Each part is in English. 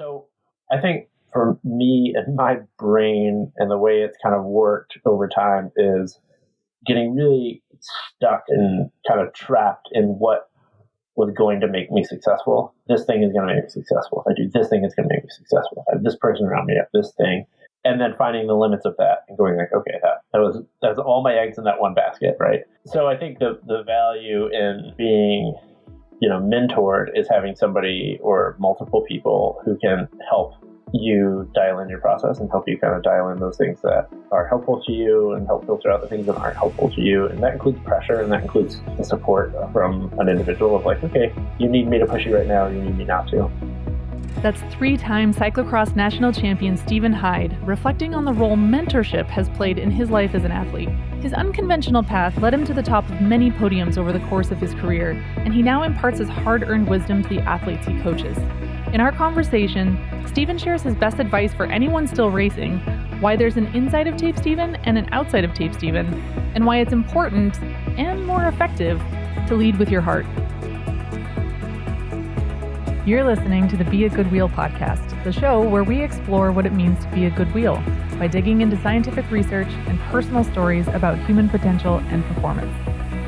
So I think for me and my brain and the way it's kind of worked over time is getting really stuck and kind of trapped in what was going to make me successful. This thing is going to make me successful. If I do this thing, it's going to make me successful. If I have this person around me, I have this thing. And then finding the limits of that and going like, okay, that was all my eggs in that one basket, right? So I think the value in being, mentored is having somebody or multiple people who can help you dial in your process and help you kind of dial in those things that are helpful to you and help filter out the things that aren't helpful to you. And that includes pressure, and that includes the support from an individual of like, okay, you need me to push you right now, or you need me not to. That's 3-time cyclocross national champion Stephen Hyde, reflecting on the role mentorship has played in his life as an athlete. His unconventional path led him to the top of many podiums over the course of his career, and he now imparts his hard-earned wisdom to the athletes he coaches. In our conversation, Stephen shares his best advice for anyone still racing, why there's an inside of Tape Stephen and an outside of Tape Stephen, and why it's important and more effective to lead with your heart. You're listening to the Be a Good Wheel podcast, the show where we explore what it means to be a good wheel by digging into scientific research and personal stories about human potential and performance.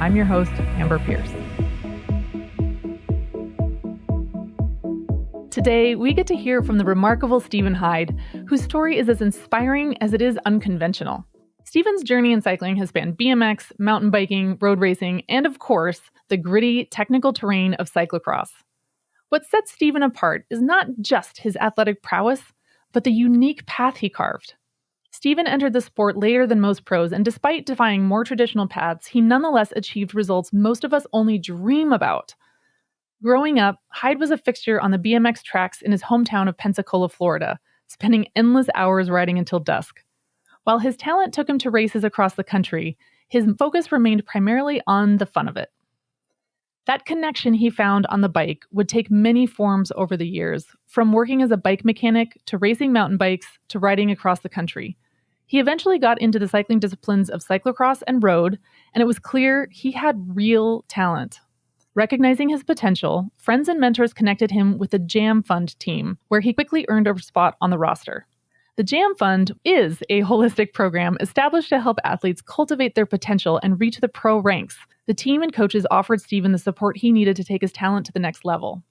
I'm your host, Amber Pierce. Today, we get to hear from the remarkable Stephen Hyde, whose story is as inspiring as it is unconventional. Stephen's journey in cycling has spanned BMX, mountain biking, road racing, and of course, the gritty, technical terrain of cyclocross. What sets Stephen apart is not just his athletic prowess, but the unique path he carved. Stephen entered the sport later than most pros, and despite defying more traditional paths, he nonetheless achieved results most of us only dream about. Growing up, Hyde was a fixture on the BMX tracks in his hometown of Pensacola, Florida, spending endless hours riding until dusk. While his talent took him to races across the country, his focus remained primarily on the fun of it. That connection he found on the bike would take many forms over the years, from working as a bike mechanic to racing mountain bikes to riding across the country. He eventually got into the cycling disciplines of cyclocross and road, and it was clear he had real talent. Recognizing his potential, friends and mentors connected him with the Jam Fund team, where he quickly earned a spot on the roster. The Jam Fund is a holistic program established to help athletes cultivate their potential and reach the pro ranks. The team and coaches offered Stephen the support he needed to take his talent to the next level.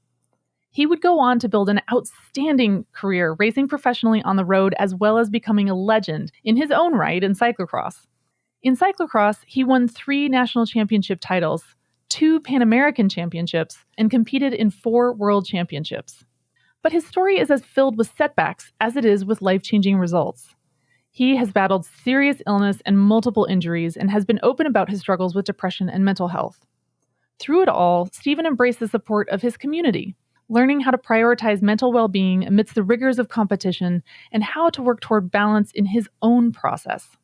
He would go on to build an outstanding career racing professionally on the road, as well as becoming a legend in his own right in cyclocross. In cyclocross, he won 3 national championship titles, 2 Pan American championships, and competed in 4 world championships. But his story is as filled with setbacks as it is with life-changing results. He has battled serious illness and multiple injuries and has been open about his struggles with depression and mental health. Through it all, Stephen embraced the support of his community, learning how to prioritize mental well-being amidst the rigors of competition and how to work toward balance in his own process.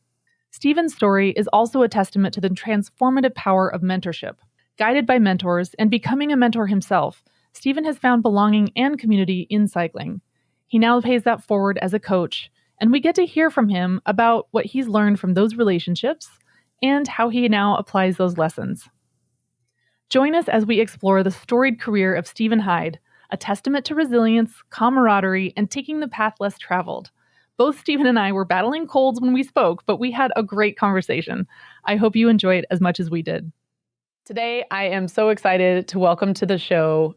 Stephen's story is also a testament to the transformative power of mentorship. Guided by mentors and becoming a mentor himself, Stephen has found belonging and community in cycling. He now pays that forward as a coach, and we get to hear from him about what he's learned from those relationships and how he now applies those lessons. Join us as we explore the storied career of Stephen Hyde, a testament to resilience, camaraderie, and taking the path less traveled. Both Stephen and I were battling colds when we spoke, but we had a great conversation. I hope you enjoy it as much as we did. Today, I am so excited to welcome to the show,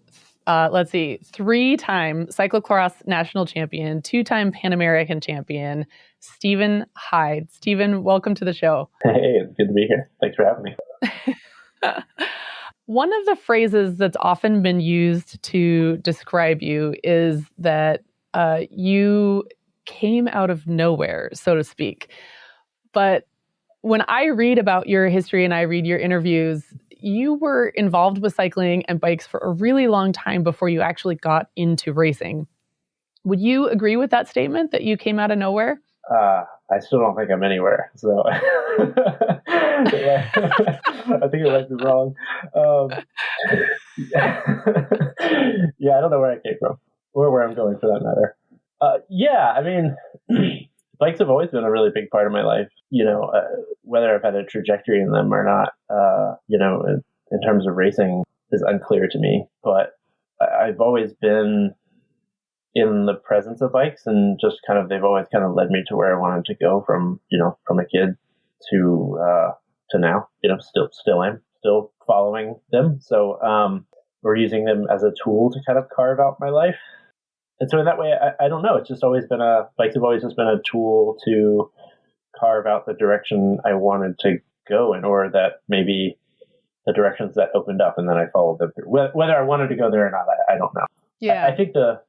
3-time cyclocross national champion, 2-time Pan American champion, Stephen Hyde. Stephen, welcome to the show. Hey, it's good to be here. Thanks for having me. One of the phrases that's often been used to describe you is that you came out of nowhere, so to speak. But when I read about your history and I read your interviews, you were involved with cycling and bikes for a really long time before you actually got into racing. Would you agree with that statement, that you came out of nowhere? I still don't think I'm anywhere, so I think it might be wrong. Yeah, I don't know where I came from or where I'm going for that matter. Bikes have always been a really big part of my life, whether I've had a trajectory in them or not, in terms of racing is unclear to me, but I've always been in the presence of bikes, and just kind of they've always kind of led me to where I wanted to go from a kid to now. Still am still following them. So we're using them as a tool to kind of carve out my life. And so in that way, I don't know. It's just always been bikes have always just been a tool to carve out the direction I wanted to go in, or that maybe the directions that opened up, and then I followed them through. Whether I wanted to go there or not, I don't know. Yeah. I think the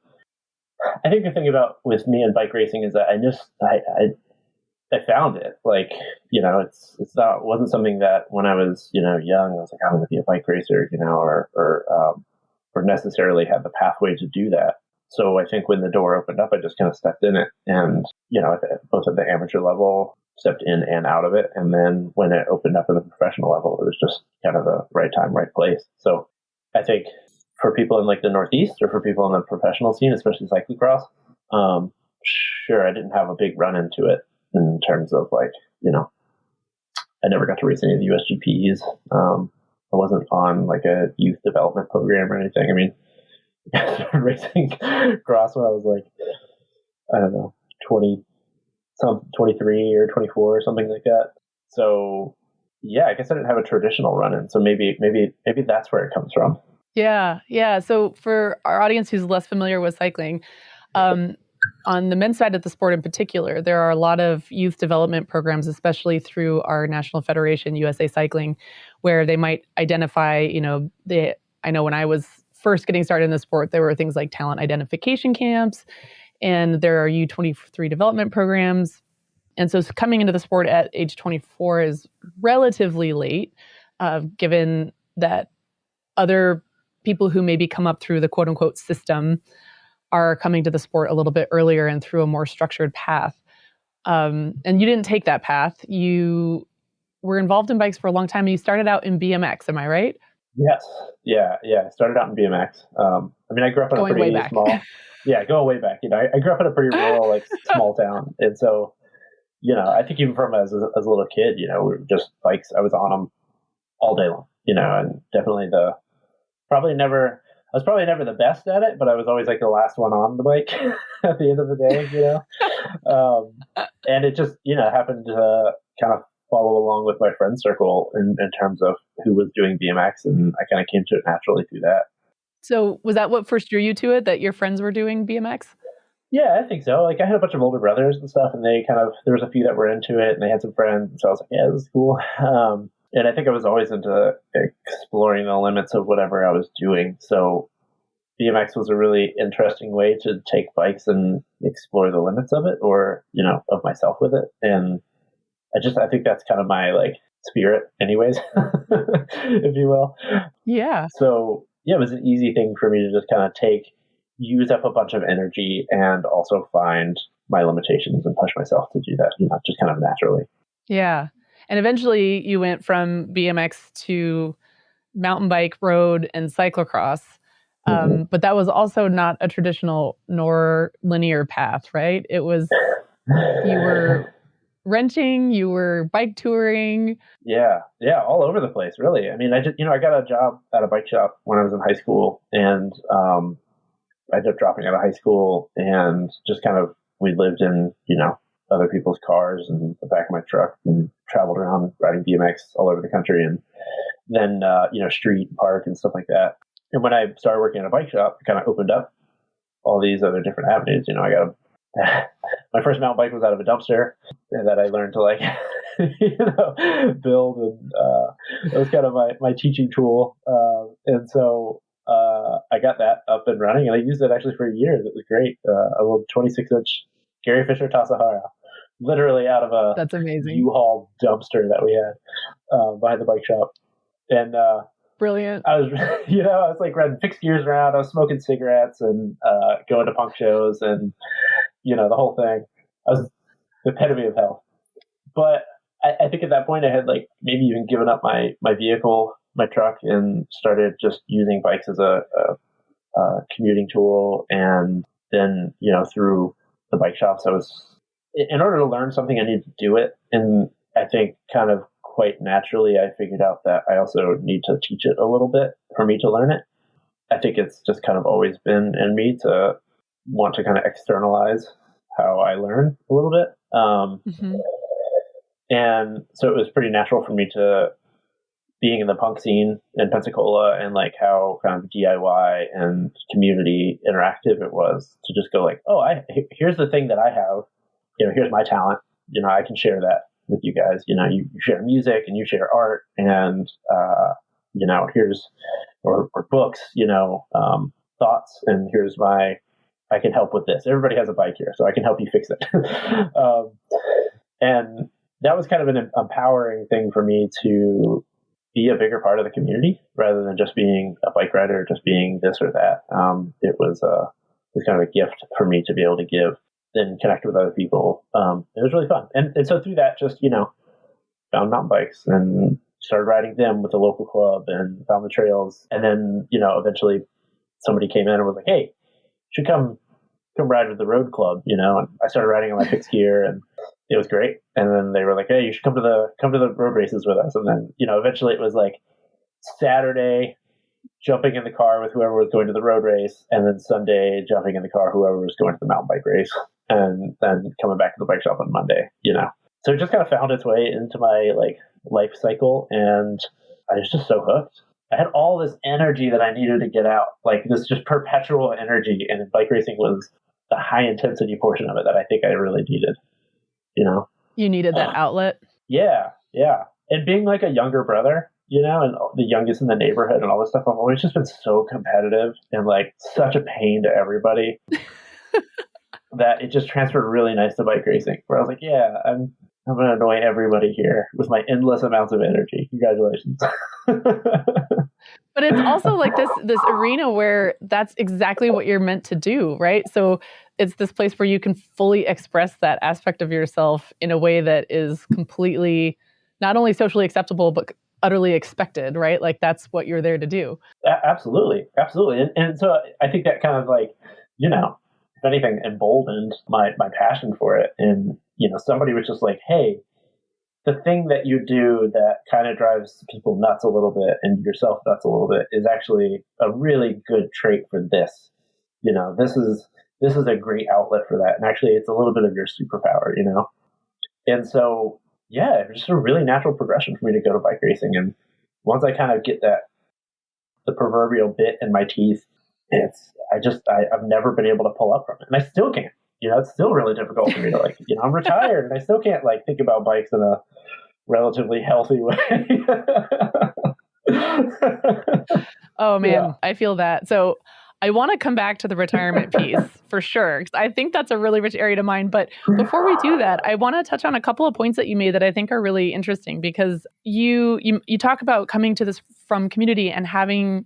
thing about with me and bike racing is that I found it. Like, wasn't something that when I was, young, I was like, I'm going to be a bike racer, or necessarily had the pathway to do that. So I think when the door opened up, I just kind of stepped in it, and, both at the amateur level, stepped in and out of it. And then when it opened up at the professional level, it was just kind of the right time, right place. So I think for people in like the Northeast, or for people in the professional scene, especially cyclocross, sure, I didn't have a big run into it in terms of like, I never got to race any of the USGPs. I wasn't on like a youth development program or anything. I mean, I started racing cross when I was like, I don't know, 23 or 24 or something like that. So yeah, I guess I didn't have a traditional run-in. So maybe that's where it comes from. Yeah. So for our audience who's less familiar with cycling, on the men's side of the sport in particular, there are a lot of youth development programs, especially through our national federation, USA Cycling, where they might identify, I know when I was first getting started in the sport, there were things like talent identification camps, and there are U23 development programs. And so coming into the sport at age 24 is relatively late, given that other people who maybe come up through the quote unquote system are coming to the sport a little bit earlier and through a more structured path. And you didn't take that path. You were involved in bikes for a long time, and you started out in BMX. Am I right? Yes. Yeah. I started out in BMX. I grew up in a pretty small, going way back. I grew up in a pretty rural, like small town. And so, I think even from as a little kid, we were just bikes. I was on them all day long, and definitely I was probably never the best at it, but I was always like the last one on the bike at the end of the day, and it just, happened to kind of follow along with my friend circle in terms of who was doing BMX, and I kind of came to it naturally through that. So was that what first drew you to it, that your friends were doing BMX? Yeah, I think so. Like I had a bunch of older brothers and stuff, and there was a few that were into it, and they had some friends, and so I was like, yeah, this is cool. And I think I was always into exploring the limits of whatever I was doing. So BMX was a really interesting way to take bikes and explore the limits of it, or, of myself with it. And I think that's kind of my like spirit anyways, if you will. Yeah. So yeah, it was an easy thing for me to just kind of use up a bunch of energy and also find my limitations and push myself to do that, just kind of naturally. Yeah. And eventually you went from BMX to mountain bike, road, and cyclocross. But that was also not a traditional nor linear path, right? It was, you were renting, you were bike touring. Yeah, all over the place, really. I mean, I got a job at a bike shop when I was in high school, and I ended up dropping out of high school, and just kind of, we lived in, other people's cars and the back of my truck, and traveled around riding BMX all over the country, and then, street and park and stuff like that. And when I started working at a bike shop, it kind of opened up all these other different avenues. I got my first mountain bike was out of a dumpster, and that I learned to like, build, and it was kind of my teaching tool. And so I got that up and running, and I used it actually for years. It was great. A little 26-inch Gary Fisher Tasahara, literally out of That's amazing. U-Haul dumpster that we had behind the bike shop. And brilliant. I was, I was like riding fixed gears around. I was smoking cigarettes and going to punk shows, and the whole thing. I was the epitome of health. But I think at that point I had like maybe even given up my vehicle, my truck, and started just using bikes as a commuting tool. And then through the bike shops, in order to learn something, I needed to do it. And I think kind of quite naturally, I figured out that I also need to teach it a little bit for me to learn it. I think it's just kind of always been in me to want to kind of externalize how I learn a little bit. And so it was pretty natural for me to, being in the punk scene in Pensacola and like how kind of DIY and community interactive it was, to just go like, oh, here's the thing that I have, here's my talent, I can share that with you guys. You share music and you share art, and here's or books, thoughts, and here's I can help with this. Everybody has a bike here, so I can help you fix it. And that was kind of an empowering thing for me to be a bigger part of the community rather than just being a bike rider, just being this or that. It was kind of a gift for me to be able to give and connect with other people. It was really fun. And so through that, just, found mountain bikes and started riding them with the local club and found the trails. And then, eventually somebody came in and was like, hey, you should come ride with the road club, and I started riding on my fixed gear, and it was great. And then they were like, hey, you should come to the road races with us. And then, eventually it was like Saturday jumping in the car with whoever was going to the road race, and then Sunday jumping in the car whoever was going to the mountain bike race, and then coming back to the bike shop on Monday, So it just kind of found its way into my like life cycle, and I was just so hooked. I had all this energy that I needed to get out, like this just perpetual energy, and bike racing was the high intensity portion of it that I think I really needed. You needed that outlet. Yeah. And being like a younger brother, and the youngest in the neighborhood and all this stuff, I've always just been so competitive and like such a pain to everybody that it just transferred really nice to bike racing, where I was like, yeah, I'm going to annoy everybody here with my endless amounts of energy. Congratulations. But it's also like this arena where that's exactly what you're meant to do, right? So it's this place where you can fully express that aspect of yourself in a way that is completely not only socially acceptable, but utterly expected, right? Like that's what you're there to do. Absolutely. And so I think that kind of like, if anything, emboldened my passion for it. And, somebody was just like, hey, the thing that you do that kind of drives people nuts a little bit and yourself nuts a little bit is actually a really good trait for this. This is a great outlet for that. And actually it's a little bit of your superpower, And so, yeah, it was just a really natural progression for me to go to bike racing. And once I kind of get the proverbial bit in my teeth, I've never been able to pull up from it. And I still can't. It's still really difficult for me to like, I'm retired and I still can't like think about bikes in a relatively healthy way. Oh man, yeah. I feel that. So I want to come back to the retirement piece for sure, because I think that's a really rich area to mine. But before we do that, I want to touch on a couple of points that you made that I think are really interesting, because you talk about coming to this from community and having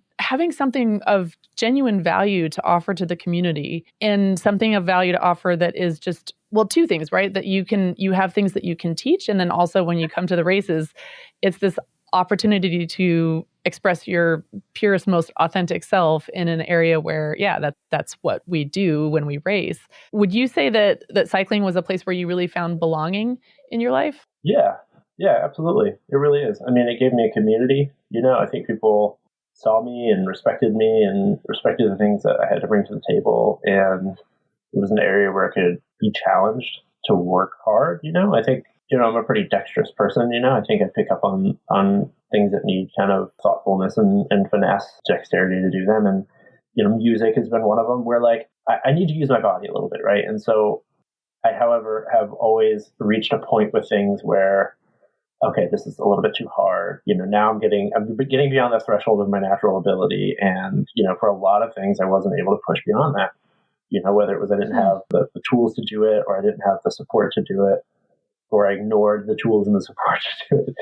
something of genuine value to offer to the community, and something of value to offer that is just, well, two things, right? That you have things that you can teach. And then also when you come to the races, it's this opportunity to express your purest, most authentic self in an area where, yeah, that's what we do when we race. Would you say that cycling was a place where you really found belonging in your life? Yeah, absolutely. It really is. I mean, it gave me a community. I think people saw me and respected me and respected the things that I had to bring to the table. And it was an area where I could be challenged to work hard. I think, I'm a pretty dexterous person. I think I pick up on things that need kind of thoughtfulness and finesse, dexterity to do them. And, music has been one of them where like, I need to use my body a little bit. Right. And so I, however, have always reached a point with things where, okay, this is a little bit too hard. Now I'm getting beyond the threshold of my natural ability. And, for a lot of things, I wasn't able to push beyond that, whether it was I didn't have the tools to do it, or I didn't have the support to do it, or I ignored the tools and the support to do it.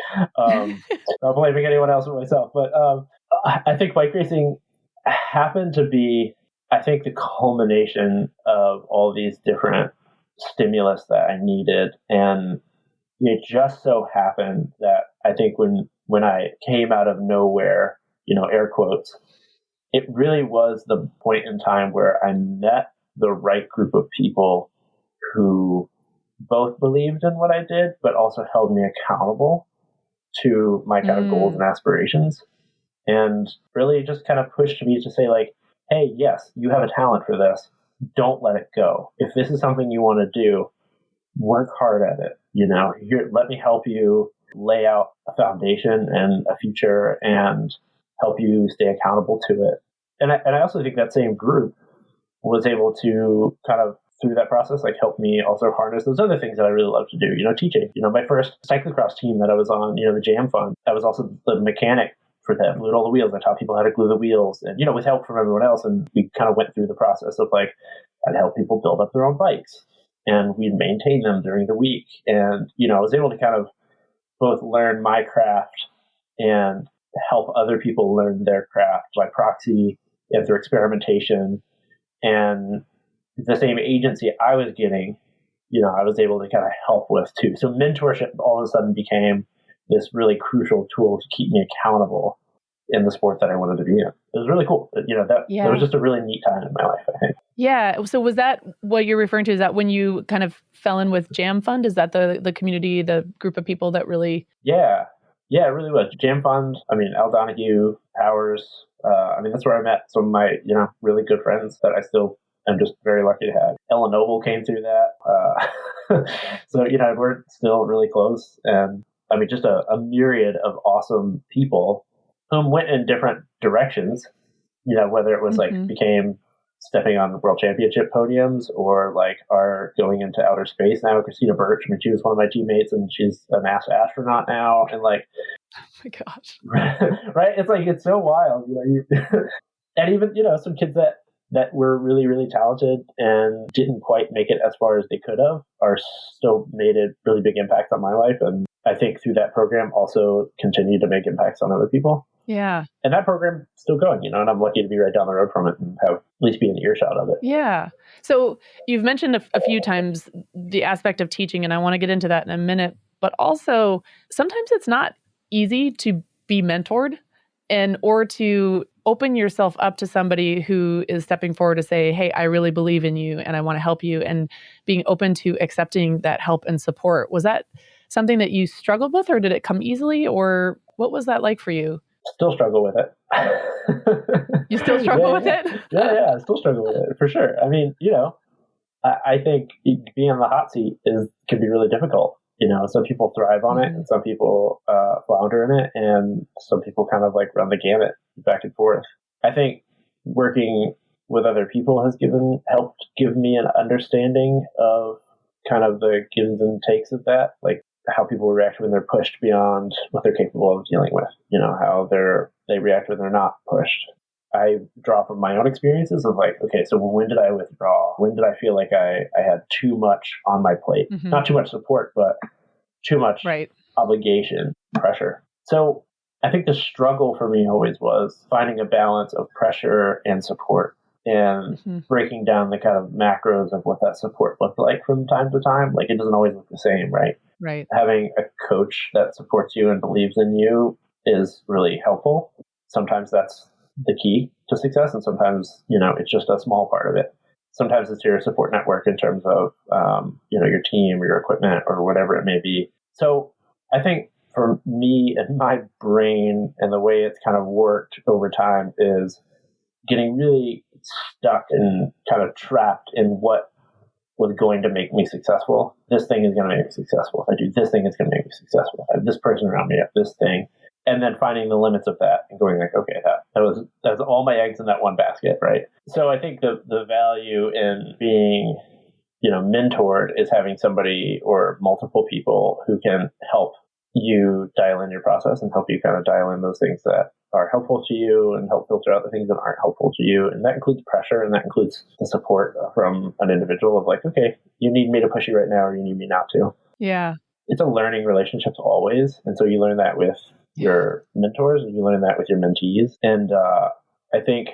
Not blaming anyone else but myself. But I think bike racing happened to be, I think, the culmination of all these different stimulus that I needed. And it just so happened that I think when I came out of nowhere, air quotes, it really was the point in time where I met the right group of people who both believed in what I did, but also held me accountable to my kind of goals and aspirations, and really just kind of pushed me to say like, hey, yes, you have a talent for this. don't let it go. If this is something you want to do, work hard at it. Let me help you lay out a foundation and a future and help you stay accountable to it. And I also think that same group was able to kind of through that process, like help me also harness those other things that I really love to do, teaching. My first cyclocross team that I was on, the Jam Fund, I was also the mechanic for them, glued all the wheels. I taught people how to glue the wheels and, with help from everyone else. And we kind of went through the process of like, I'd help people build up their own bikes and we'd maintain them during the week. And, I was able to kind of both learn my craft and help other people learn their craft by proxy and through experimentation. And the same agency I was getting, I was able to kind of help with too. So mentorship all of a sudden became this really crucial tool to keep me accountable in the sport that I wanted to be in. It was really cool. That was just a really neat time in my life, I think. Yeah. So was that what you're referring to? Is that when you kind of fell in with Jam Fund? Is that the community, the group of people that really? Yeah, it really was. Jam Fund, Al Donahue, Powers. That's where I met some of my, really good friends that I still I'm just very lucky to have. Ella Noble came through that. So, we're still really close. And just a myriad of awesome people who went in different directions, whether it was like became stepping on world championship podiums or like are going into outer space now. Christina Birch, she was one of my teammates and she's a NASA astronaut now. And like, oh my gosh. Right. It's like, it's so wild, and even, some kids that were really, really talented and didn't quite make it as far as they could have are still made a really big impact on my life. And I think through that program also continue to make impacts on other people. Yeah. And that program's still going, and I'm lucky to be right down the road from it and have at least be in earshot of it. Yeah. So you've mentioned a few times the aspect of teaching, and I want to get into that in a minute, but also sometimes it's not easy to be mentored or to open yourself up to somebody who is stepping forward to say, hey, I really believe in you and I want to help you, and being open to accepting that help and support. Was that something that you struggled with, or did it come easily, or what was that like for you? Still struggle with it. You still struggle with it? Yeah, I still struggle with it for sure. I think being on the hot seat can be really difficult. Some people thrive on it and some people flounder in it, and some people kind of like run the gamut back and forth. I think working with other people has helped give me an understanding of kind of the gives and takes of that, like how people react when they're pushed beyond what they're capable of dealing with, how they react when they're not pushed. I draw from my own experiences of like, okay, so when did I withdraw? When did I feel like I had too much on my plate? Not too much support, but too much obligation, pressure. So I think the struggle for me always was finding a balance of pressure and support and breaking down the kind of macros of what that support looked like from time to time. Like it doesn't always look the same, right? Right. Having a coach that supports you and believes in you is really helpful. Sometimes that's the key to success, and sometimes, it's just a small part of it. Sometimes it's your support network in terms of, your team or your equipment or whatever it may be. So I think for me and my brain and the way it's kind of worked over time is getting really stuck and kind of trapped in what was going to make me successful. This thing is going to make me successful. If I do this thing, it's going to make me successful. I have this person around me, I have this thing. And then finding the limits of that and going like, okay, that's all my eggs in that one basket, right? So I think the value in being, mentored is having somebody or multiple people who can help you dial in your process and help you kind of dial in those things that are helpful to you and help filter out the things that aren't helpful to you. And that includes pressure, and that includes the support from an individual of like, okay, you need me to push you right now, or you need me not to. Yeah. It's a learning relationship always. And so you learn that with your mentors and you learn that with your mentees. And I think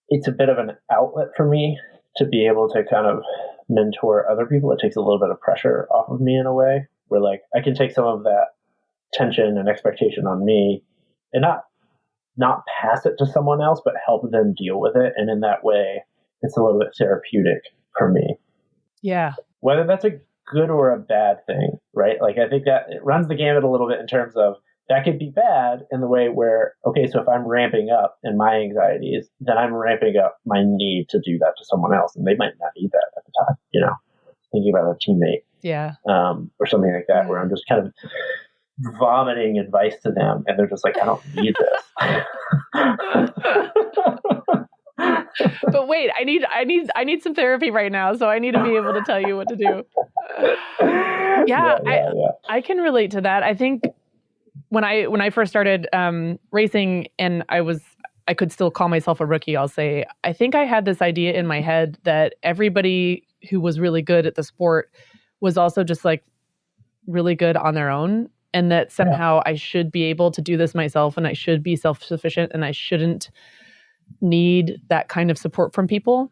it's a bit of an outlet for me to be able to kind of mentor other people. It takes a little bit of pressure off of me in a way where like I can take some of that tension and expectation on me and not pass it to someone else, but help them deal with it. And in that way, it's a little bit therapeutic for me. Yeah. Whether that's a good or a bad thing, right? Like I think that it runs the gamut a little bit in terms of that could be bad in the way where, okay, so if I'm ramping up in my anxieties, then I'm ramping up my need to do that to someone else. And they might not need that at the time, thinking about a teammate. Yeah. Or something like that, where I'm just kind of vomiting advice to them and they're just like, I don't need this. But wait, I need some therapy right now, so I need to be able to tell you what to do. Yeah. I can relate to that. I think when I first started racing and I could still call myself a rookie, I'll say, I think I had this idea in my head that everybody who was really good at the sport was also just like really good on their own, and that somehow I should be able to do this myself and I should be self-sufficient and I shouldn't need that kind of support from people.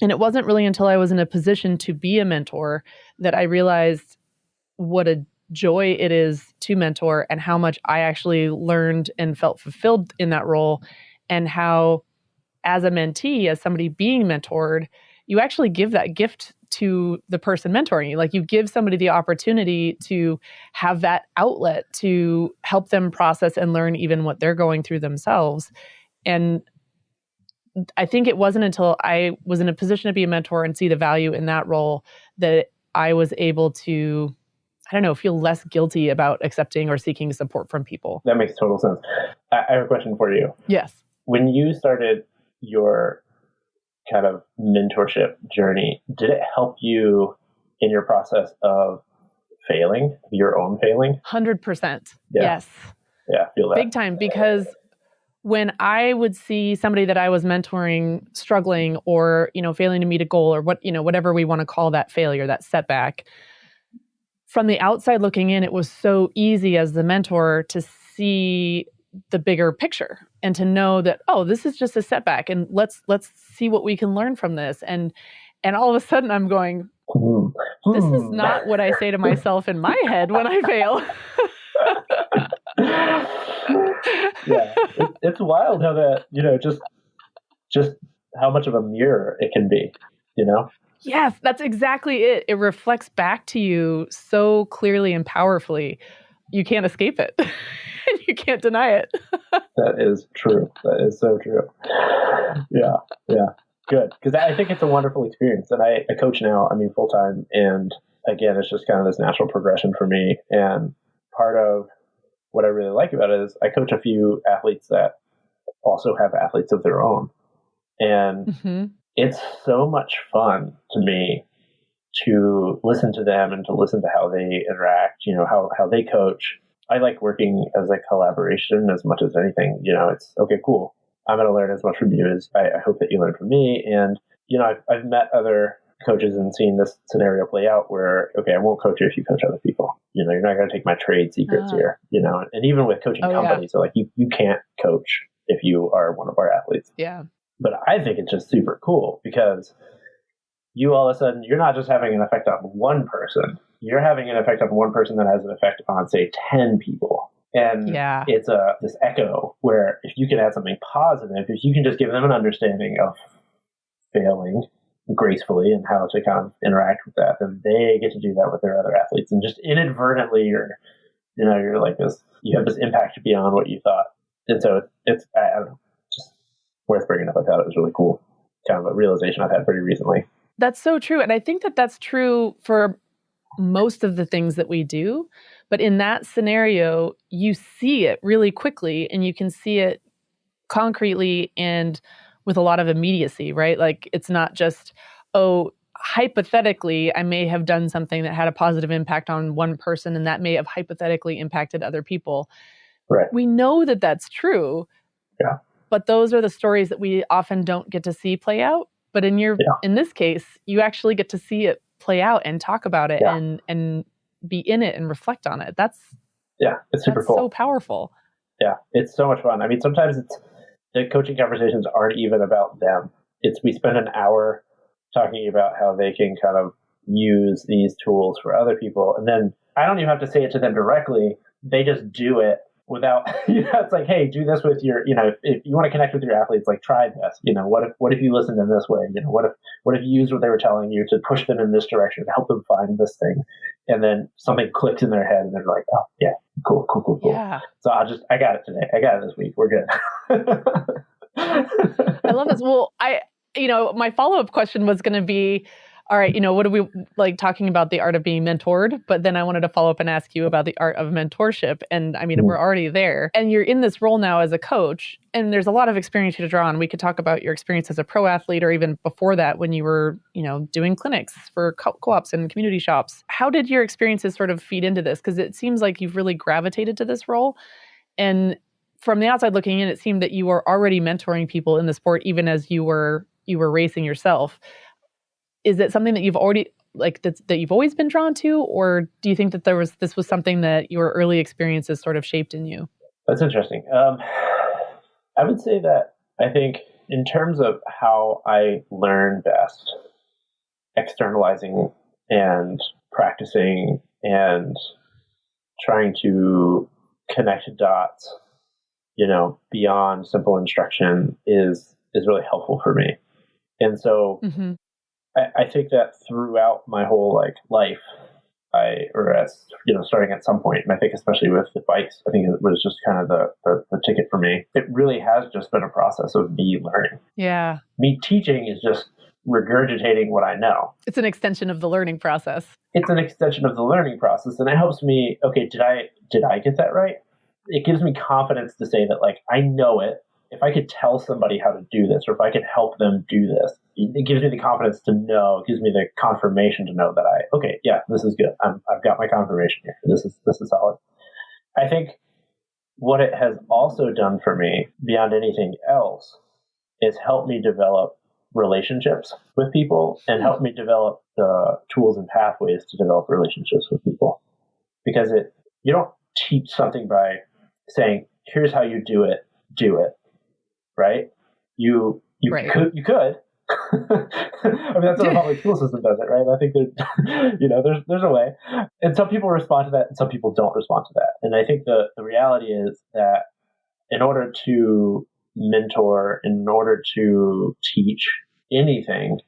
And it wasn't really until I was in a position to be a mentor that I realized what a joy it is to mentor and how much I actually learned and felt fulfilled in that role, and how as a mentee, as somebody being mentored, you actually give that gift to the person mentoring you. Like, you give somebody the opportunity to have that outlet to help them process and learn even what they're going through themselves. And I think it wasn't until I was in a position to be a mentor and see the value in that role that I was able to, feel less guilty about accepting or seeking support from people. That makes total sense. I have a question for you. Yes. When you started your kind of mentorship journey, did it help you in your process of failing, your own failing? 100%. Yes. Yeah, I feel that. Big time, because when I would see somebody that I was mentoring struggling or, failing to meet a goal or whatever we want to call that failure, that setback, from the outside looking in, it was so easy as the mentor to see the bigger picture and to know that, oh, this is just a setback and let's see what we can learn from this. And all of a sudden I'm going, this is not what I say to myself in my head when I fail. Yeah, it's wild how that, just how much of a mirror it can be, Yes, that's exactly it. It reflects back to you so clearly and powerfully. You can't escape it. You can't deny it. That is true. That is so true. Yeah. Good. Because I think it's a wonderful experience. And I coach now, full time. And again, it's just kind of this natural progression for me. And part of what I really like about it is I coach a few athletes that also have athletes of their own. And it's so much fun to me to listen to them and to listen to how they interact, how they coach. I like working as a collaboration as much as anything. It's okay, cool. I'm going to learn as much from you as I hope that you learn from me. And, I've met other coaches and seen this scenario play out where, okay, I won't coach you if you coach other people. You're not going to take my trade secrets here, and even with coaching companies, so like you can't coach if you are one of our athletes. Yeah. But I think it's just super cool because you all of a sudden, you're not just having an effect on one person. You're having an effect on one person that has an effect on, say, 10 people. And it's this echo where if you can add something positive, if you can just give them an understanding of failing gracefully and how to kind of interact with that, then they get to do that with their other athletes. And just inadvertently, you're like this, you have this impact beyond what you thought. And so it's I don't know, just worth bringing up. I thought it was really cool. Kind of a realization I've had pretty recently. That's so true. And I think that that's true for most of the things that we do. But in that scenario, you see it really quickly and you can see it concretely and with a lot of immediacy, right? Like, it's not just, oh, hypothetically, I may have done something that had a positive impact on one person and that may have hypothetically impacted other people. Right. We know that that's true. Yeah. But those are the stories that we often don't get to see play out. But in this case, you actually get to see it play out and talk about it and be in it and reflect on it. It's super cool. So powerful. Yeah, it's so much fun. Sometimes the coaching conversations aren't even about them. We spend an hour talking about how they can kind of use these tools for other people. And then I don't even have to say it to them directly. They just do it. without, it's like, hey, do this with your, if you want to connect with your athletes, like try this, what if you listened in this way, what if you used what they were telling you to push them in this direction, to help them find this thing. And then something clicks in their head and they're like, oh yeah, cool. Yeah. So I got it today. I got it this week. We're good. I love this. Well, my follow-up question was going to be, all right, what do we like talking about the art of being mentored? But then I wanted to follow up and ask you about the art of mentorship. And I mean, we're already there. And you're in this role now as a coach, and there's a lot of experience you to draw on. We could talk about your experience as a pro athlete, or even before that when you were, doing clinics for co-ops and community shops. How did your experiences sort of feed into this? Because it seems like you've really gravitated to this role. And from the outside looking in, it seemed that you were already mentoring people in the sport, even as you were racing yourself. Is it something that you've already that you've always been drawn to, or do you think that this was something that your early experiences sort of shaped in you? That's interesting. I would say that I think in terms of how I learn best, externalizing and practicing and trying to connect dots, beyond simple instruction is really helpful for me. And so I think that throughout my whole life, starting at some point, and I think especially with the bikes, I think it was just kind of the ticket for me. It really has just been a process of me learning. Yeah. Me teaching is just regurgitating what I know. It's an extension of the learning process. It's an extension of the learning process, and it helps me. Okay, did I get that right? It gives me confidence to say that I know it. If I could tell somebody how to do this, or if I could help them do this, it gives me the confidence to know, it gives me the confirmation to know that this is good. I've got my confirmation here. This is solid. I think what it has also done for me, beyond anything else, is help me develop relationships with people and help me develop the tools and pathways to develop relationships with people. Because you don't teach something by saying, here's how you do it, right? You right. could. I mean, that's how the public school system does it, right? I think that, there's a way. And some people respond to that and some people don't respond to that. And I think the reality is that in order to mentor, in order to teach anything,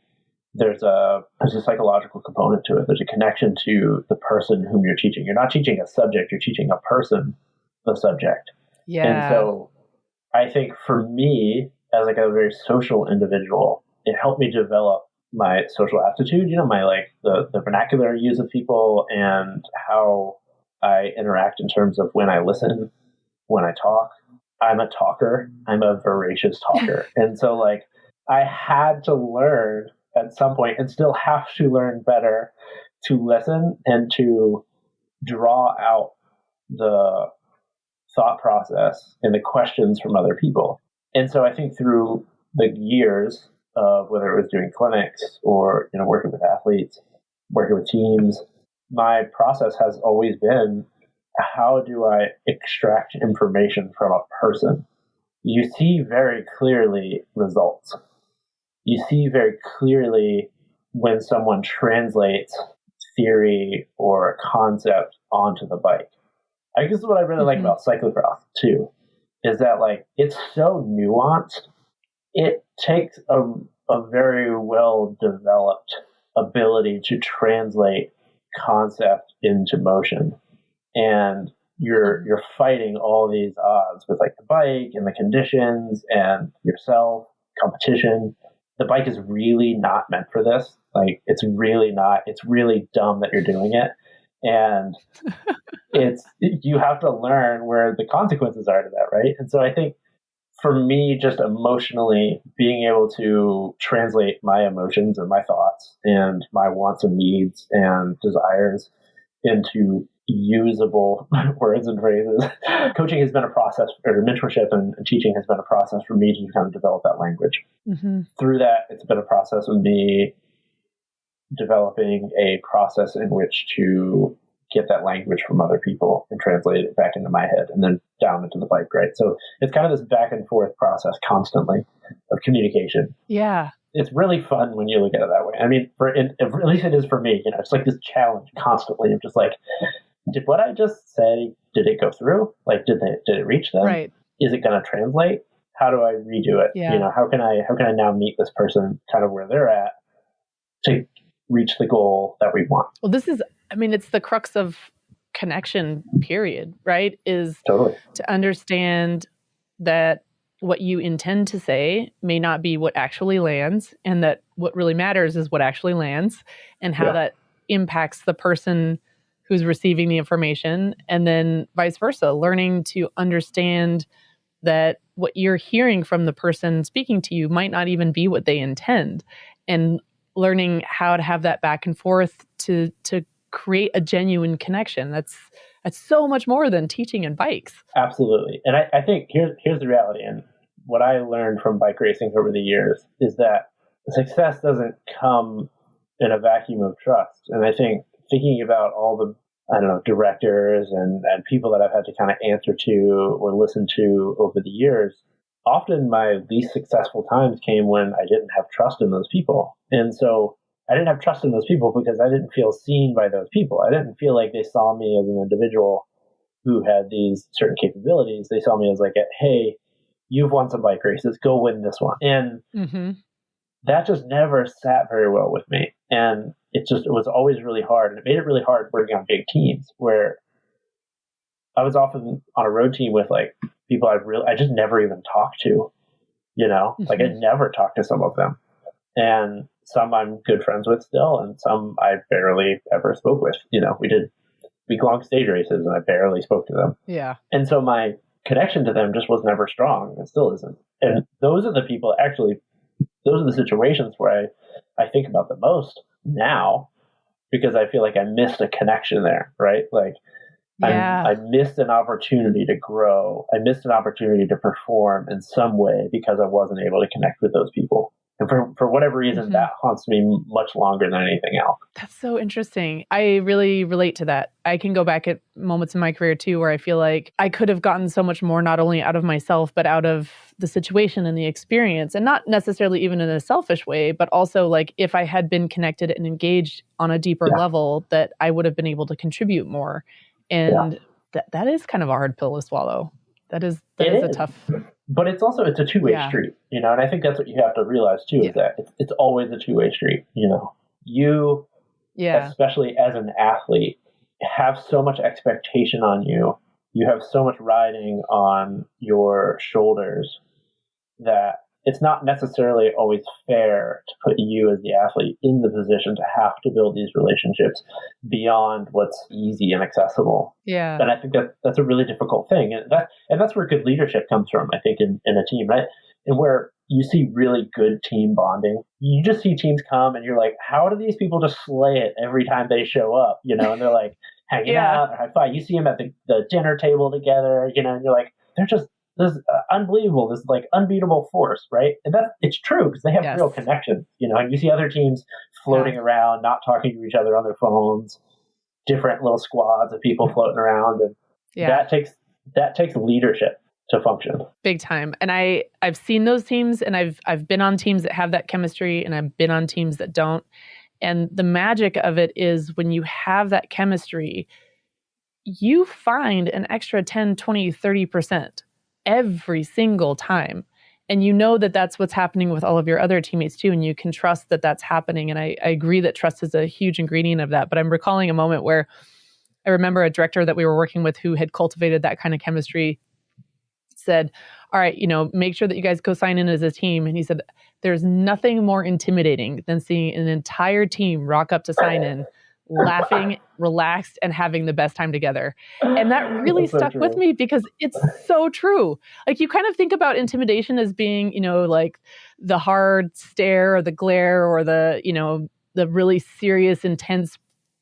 there's a psychological component to it. There's a connection to the person whom you're teaching. You're not teaching a subject, you're teaching a person the subject. Yeah. And so I think for me, as a very social individual, it helped me develop my social aptitude, my the vernacular use of people and how I interact in terms of when I listen, when I talk. I'm a talker. I'm a voracious talker. And so I had to learn at some point, and still have to learn better, to listen and to draw out the thought process and the questions from other people. And so I think through the years of whether it was doing clinics or working with athletes, working with teams, my process has always been, how do I extract information from a person? You see very clearly results. You see very clearly when someone translates theory or concept onto the bike. I guess what I really like about cyclocross too is that it's so nuanced. It takes a very well developed ability to translate concept into motion, and you're fighting all these odds with the bike and the conditions and yourself, competition. The bike is really not meant for this. It's really not. It's really dumb that you're doing it. And you have to learn where the consequences are to that, right? And so I think for me, just emotionally being able to translate my emotions and my thoughts and my wants and needs and desires into usable words and phrases. Coaching has been a process, or mentorship and teaching has been a process for me to kind of develop that language. Through that, it's been a process of me developing a process in which to get that language from other people and translate it back into my head and then down into the bike, right? So it's kind of this back and forth process constantly of communication. Yeah. It's really fun when you look at it that way. I mean, at least it is for me. It's this challenge constantly of just did what I just say did it go through? Like, did it reach them? Right. Is it going to translate? How do I redo it? Yeah. How can I now meet this person kind of where they're at to reach the goal that we want? Well, it's the crux of connection, period, right? Is Totally to understand that what you intend to say may not be what actually lands, and that what really matters is what actually lands, and how that impacts the person who's receiving the information, and then vice versa, learning to understand that what you're hearing from the person speaking to you might not even be what they intend, and learning how to have that back and forth to create a genuine connection. That's so much more than teaching in bikes. Absolutely. And I think here's the reality. And what I learned from bike racing over the years is that success doesn't come in a vacuum of trust. And I think thinking about all the, directors and people that I've had to kind of answer to or listen to over the years, often my least successful times came when I didn't have trust in those people. And so I didn't have trust in those people because I didn't feel seen by those people. I didn't feel like they saw me as an individual who had these certain capabilities. They saw me as like, hey, you've won some bike races, go win this one. And that just never sat very well with me. And it was always really hard. And it made it really hard working on big teams where I was often on a road team with like people I just never even talked to, like I never talked to some of them. And some I'm good friends with still, and some I barely ever spoke with. We did week-long stage races, and I barely spoke to them. Yeah. And so my connection to them just was never strong, and still isn't. And those are the people, those are the situations where I think about the most now, because I feel like I missed a connection there, right? Like, I missed an opportunity to grow. I missed an opportunity to perform in some way because I wasn't able to connect with those people. And for whatever reason, that haunts me much longer than anything else. That's so interesting. I really relate to that. I can go back at moments in my career too, where I feel like I could have gotten so much more, not only out of myself, but out of the situation and the experience, and not necessarily even in a selfish way, but also like if I had been connected and engaged on a deeper level, that I would have been able to contribute more. And that is kind of a hard pill to swallow. That is a tough. But it's a two-way street, and I think that's what you have to realize too, is that it's always a two-way street. You, especially as an athlete, have so much expectation on you. You have so much riding on your shoulders that it's not necessarily always fair to put you as the athlete in the position to have to build these relationships beyond what's easy and accessible. Yeah. And I think that's a really difficult thing. And that's where good leadership comes from, I think, in a team, right? And where you see really good team bonding. You just see teams come and you're like, how do these people just slay it every time they show up? And they're like hanging out or high five. You see them at the dinner table together, and you're like, they're just this unbelievable, this like unbeatable force, right? And it's true because they have real connection, and you see other teams floating around, not talking to each other on their phones, different little squads of people floating around. And that takes leadership to function. Big time. And I've seen those teams, and I've been on teams that have that chemistry, and I've been on teams that don't. And the magic of it is when you have that chemistry, you find an extra 10, 20, 30% every single time. And you know that that's what's happening with all of your other teammates too. And you can trust that that's happening. And I agree that trust is a huge ingredient of that. But I'm recalling a moment where I remember a director that we were working with who had cultivated that kind of chemistry said, all right, make sure that you guys go sign in as a team. And he said, there's nothing more intimidating than seeing an entire team rock up to sign in, laughing, relaxed, and having the best time together. And that really stuck with me because it's so true. Like, you kind of think about intimidation as being, like the hard stare or the glare or the really serious, intense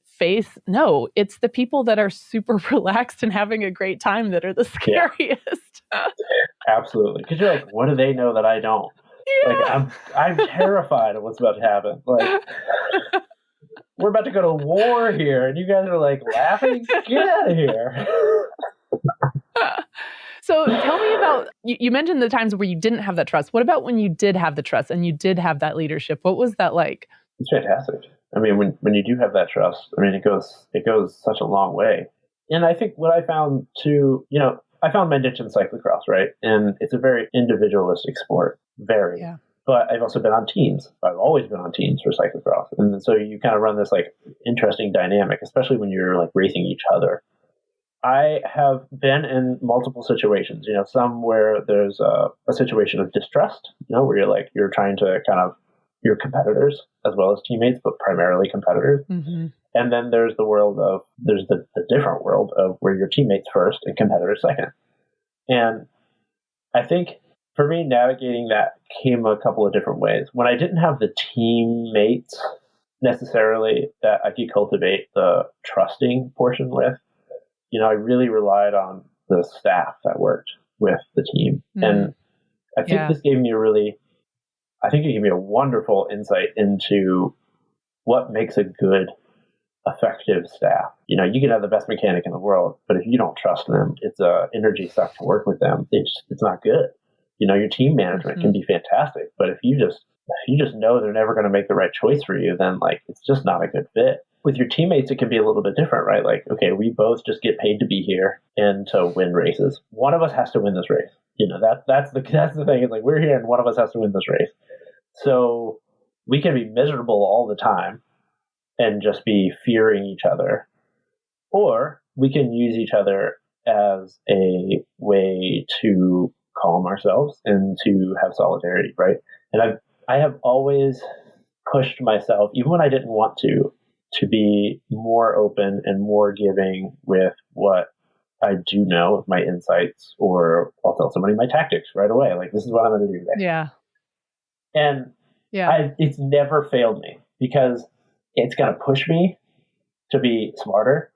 face. No, it's the people that are super relaxed and having a great time that are the scariest. Absolutely. Because you're like, what do they know that I don't? Yeah. Like, I'm terrified of what's about to happen. Like, we're about to go to war here, and you guys are like laughing. Get out of here. So tell me about, you mentioned the times where you didn't have that trust. What about when you did have the trust and you did have that leadership? What was that like? It's fantastic. I mean, when you do have that trust, I mean, it goes such a long way. And I think what I found too, I found my niche in cyclocross, right? And it's a very individualistic sport, very. Yeah. But I've also been on teams. I've always been on teams for cyclocross. And so you kind of run this like interesting dynamic, especially when you're like racing each other. I have been in multiple situations, some where there's a situation of distrust, where you're trying to you're competitors as well as teammates, but primarily competitors. Mm-hmm. And then there's the different world of where your teammates first and competitors second. And I think for me, navigating that came a couple of different ways. When I didn't have the teammates necessarily that I could cultivate the trusting portion with, I really relied on the staff that worked with the team. Mm-hmm. And I think this gave me it gave me a wonderful insight into what makes a good, effective staff. You can have the best mechanic in the world, but if you don't trust them, it's a energy suck to work with them. It's not good. Your team management can be fantastic, but if you just know they're never going to make the right choice for you, then it's just not a good fit. With your teammates, it can be a little bit different, right? Like, okay, we both just get paid to be here and to win races. One of us has to win this race. That's the thing. It's like, we're here and one of us has to win this race. So we can be miserable all the time and just be fearing each other, or we can use each other as a way to calm ourselves and to have solidarity, right? And I have always pushed myself, even when I didn't want to be more open and more giving with what I do know, my insights, or I'll tell somebody my tactics right away. Like, this is what I'm going to do today. Yeah. And it's never failed me, because it's going to push me to be smarter.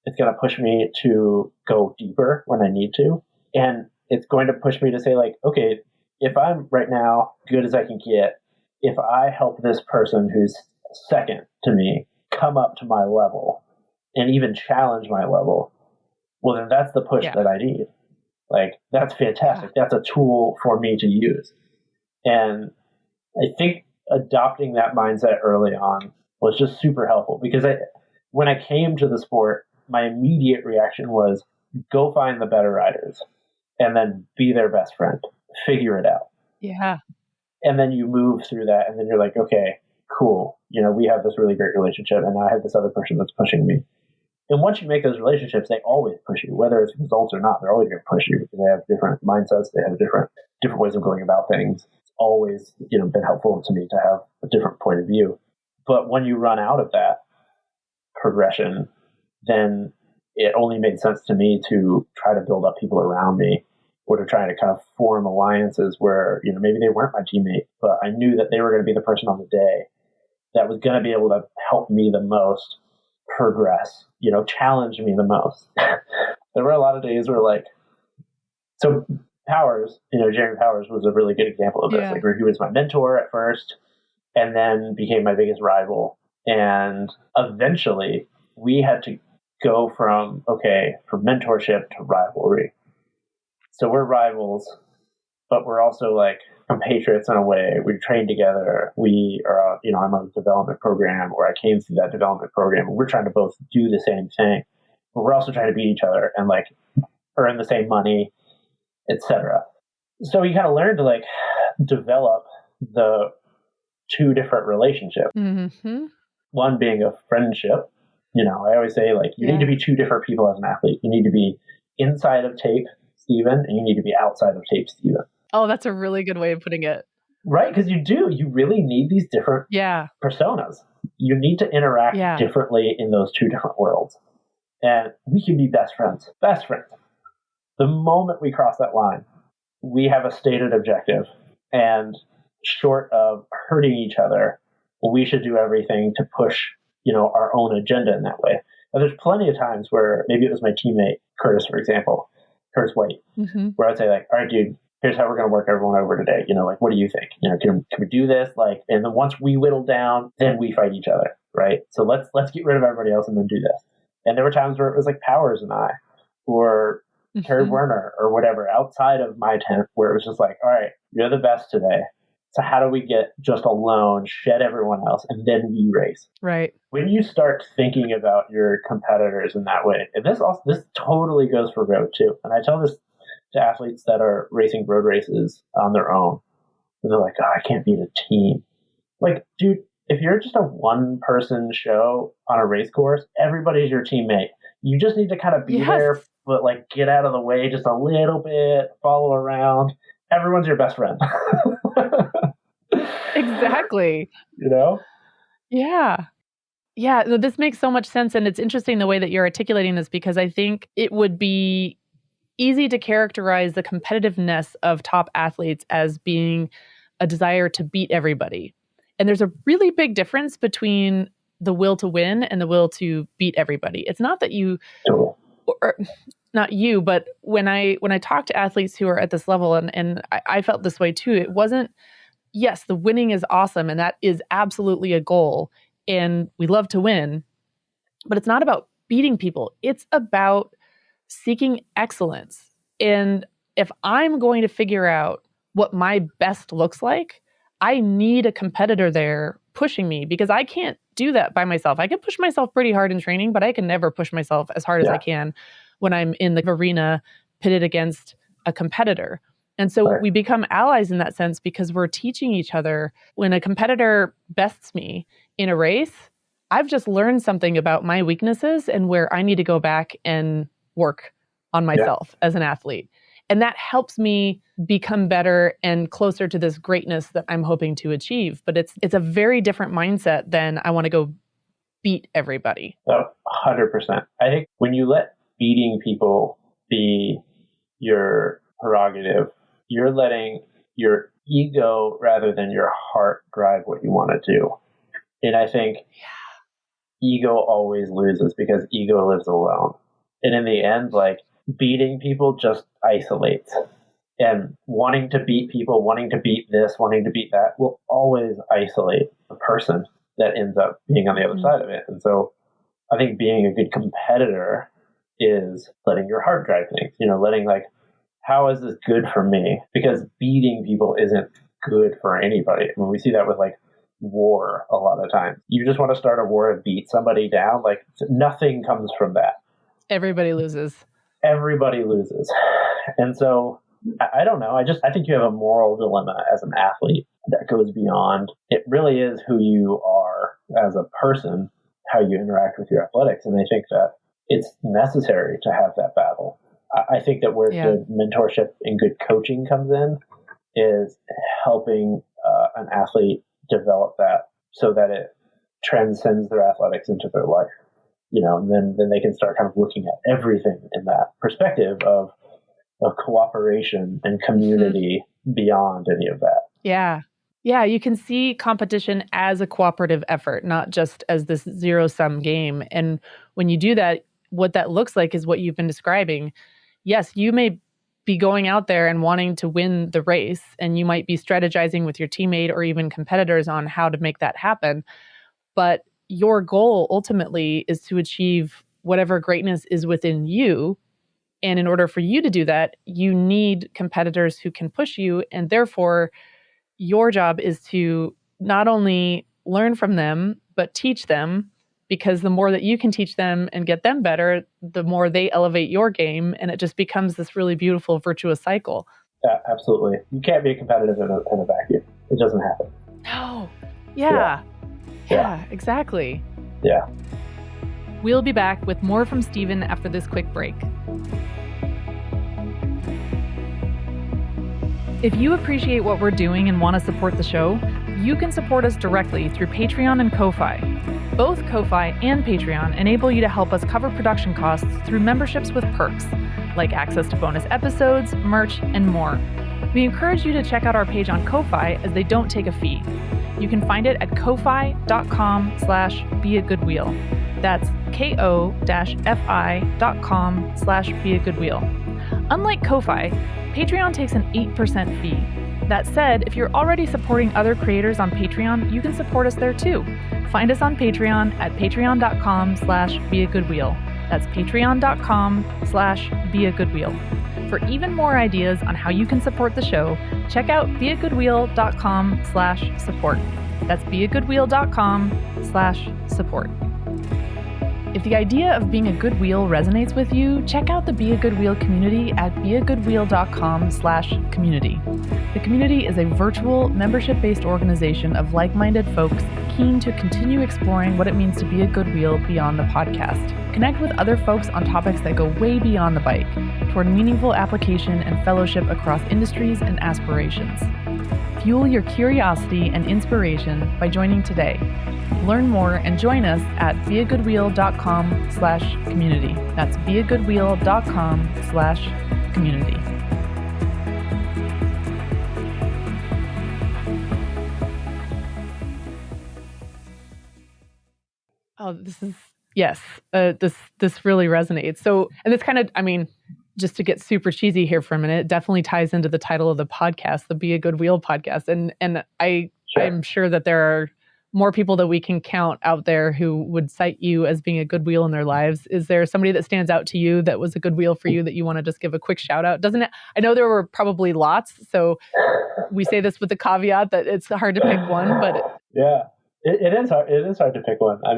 It's going to push me to go deeper when I need to. And it's going to push me to say, like, okay, if I'm right now good as I can get, if I help this person who's second to me come up to my level and even challenge my level, well, then that's the push that I need. Like, that's fantastic. That's a tool for me to use. And I think adopting that mindset early on was just super helpful, because when I came to the sport, my immediate reaction was go find the better riders and then be their best friend, figure it out. Yeah. And then you move through that, and then you're like, okay, cool. We have this really great relationship, and now I have this other person that's pushing me. And once you make those relationships, they always push you, whether it's results or not. They're always going to push you, because they have different mindsets. They have different ways of going about things. It's always, been helpful to me to have a different point of view. But when you run out of that progression, then it only made sense to me to try to build up people around me, or to try to kind of form alliances where, maybe they weren't my teammate, but I knew that they were going to be the person on the day that was going to be able to help me the most progress, challenge me the most. There were a lot of days where so Powers, Jeremy Powers was a really good example of this. Yeah. Like, where he was my mentor at first and then became my biggest rival. And eventually we had to go from mentorship to rivalry. So we're rivals, but we're also like compatriots in a way. We train together. We are, I'm on a development program, or I came through that development program. And we're trying to both do the same thing, but we're also trying to beat each other and earn the same money, etc. So you kind of learn to develop the two different relationships. Mm-hmm. One being a friendship. I always say you need to be two different people as an athlete. You need to be inside of tape, Steven, and you need to be outside of tape, Steven. Oh, that's a really good way of putting it. Right, because you really need these different personas. You need to interact differently in those two different worlds. And we can be best friends. The moment we cross that line, we have a stated objective. And short of hurting each other, we should do everything to push, our own agenda in that way. Now, there's plenty of times where maybe it was my teammate, Curtis, for example, Curtis White, where I'd say all right, dude, here's how we're going to work everyone over today. What do you think? Can we do this? And then once we whittle down, then we fight each other, right? So let's get rid of everybody else and then do this. And there were times where it was Powers and I, or Terry Werner, or whatever, outside of my tent, where it was just all right, you're the best today. So how do we get just alone, shed everyone else, and then we race? Right. When you start thinking about your competitors in that way, and this totally goes for road too. And I tell this to athletes that are racing road races on their own. And they're like, oh, I can't beat a team. Like, dude, if you're just a one-person show on a race course, everybody's your teammate. You just need to kind of be there, but like get out of the way just a little bit, follow around. Everyone's your best friend. Exactly. You know? Yeah. Yeah, this makes so much sense. And it's interesting the way that you're articulating this, because I think it would be easy to characterize the competitiveness of top athletes as being a desire to beat everybody. And there's a really big difference between the will to win and the will to beat everybody. It's not that you, or not you, but when I talk to athletes who are at this level, and I felt this way too, it wasn't, yes, the winning is awesome, and that is absolutely a goal, and we love to win, but it's not about beating people. It's about seeking excellence. And if I'm going to figure out what my best looks like, I need a competitor there pushing me, because I can't do that by myself. I can push myself pretty hard in training, but I can never push myself as hard as I can when I'm in the arena pitted against a competitor. And so we become allies in that sense, because we're teaching each other. When a competitor bests me in a race, I've just learned something about my weaknesses and where I need to go back and work on myself as an athlete. And that helps me become better and closer to this greatness that I'm hoping to achieve. But it's a very different mindset than I want to go beat everybody. Oh, 100%. I think when you let beating people be your prerogative, you're letting your ego rather than your heart drive what you want to do. And I think ego always loses because ego lives alone. And in the end, like, beating people just isolates. And wanting to beat people, wanting to beat this, wanting to beat that will always isolate the person that ends up being on the other side of it. And so I think being a good competitor is letting your heart drive things, letting like, how is this good for me? Because beating people isn't good for anybody. I mean, we see that with like war a lot of times. You just want to start a war and beat somebody down. Like, nothing comes from that. Everybody loses. Everybody loses. And so I don't know. I think you have a moral dilemma as an athlete that goes beyond. It really is who you are as a person, how you interact with your athletics. And I think that it's necessary to have that battle. I think that where good mentorship and good coaching comes in is helping an athlete develop that so that it transcends their athletics into their life. And then they can start kind of looking at everything in that perspective of cooperation and community beyond any of that. Yeah. Yeah. You can see competition as a cooperative effort, not just as this zero-sum game. And when you do that, what that looks like is what you've been describing. Yes, you may be going out there and wanting to win the race, and you might be strategizing with your teammate or even competitors on how to make that happen. But your goal ultimately is to achieve whatever greatness is within you. And in order for you to do that, you need competitors who can push you. And therefore, your job is to not only learn from them, but teach them, because the more that you can teach them and get them better, the more they elevate your game. And it just becomes this really beautiful, virtuous cycle. Yeah, absolutely. You can't be competitive in a vacuum. It doesn't happen. No. Yeah, exactly. Yeah. We'll be back with more from Stephen after this quick break. If you appreciate what we're doing and want to support the show, you can support us directly through Patreon and Ko-Fi. Both Ko-Fi and Patreon enable you to help us cover production costs through memberships with perks, like access to bonus episodes, merch, and more. We encourage you to check out our page on Ko-Fi, as they don't take a fee. You can find it at ko-fi.com/beagoodwheel. That's ko-fi.com/beagoodwheel. Unlike Ko-Fi, Patreon takes an 8% fee. That said, if you're already supporting other creators on Patreon, you can support us there too. Find us on Patreon at patreon.com/beagoodwheel. That's patreon.com/beagoodwheel. For even more ideas on how you can support the show, check out beagoodwheel.com/support. That's beagoodwheel.com/support. If the idea of being a good wheel resonates with you, check out the Be a Good Wheel community at beagoodwheel.com/community. The community is a virtual, membership-based organization of like-minded folks keen to continue exploring what it means to be a good wheel beyond the podcast. Connect with other folks on topics that go way beyond the bike, toward meaningful application and fellowship across industries and aspirations. Fuel your curiosity and inspiration by joining today. Learn more and join us at beagoodwheel.com/community. That's beagoodwheel.com/community. Oh, this really resonates. So, and this kind of, just to get super cheesy here for a minute, it definitely ties into the title of the podcast, the Be a Good Wheel podcast. And I'm sure that there are more people that we can count out there who would cite you as being a good wheel in their lives. Is there somebody that stands out to you that was a good wheel for you that you want to just give a quick shout out? Doesn't it? I know there were probably lots, so we say this with the caveat that it's hard to pick one, but yeah. It is hard. It is hard to pick one. I've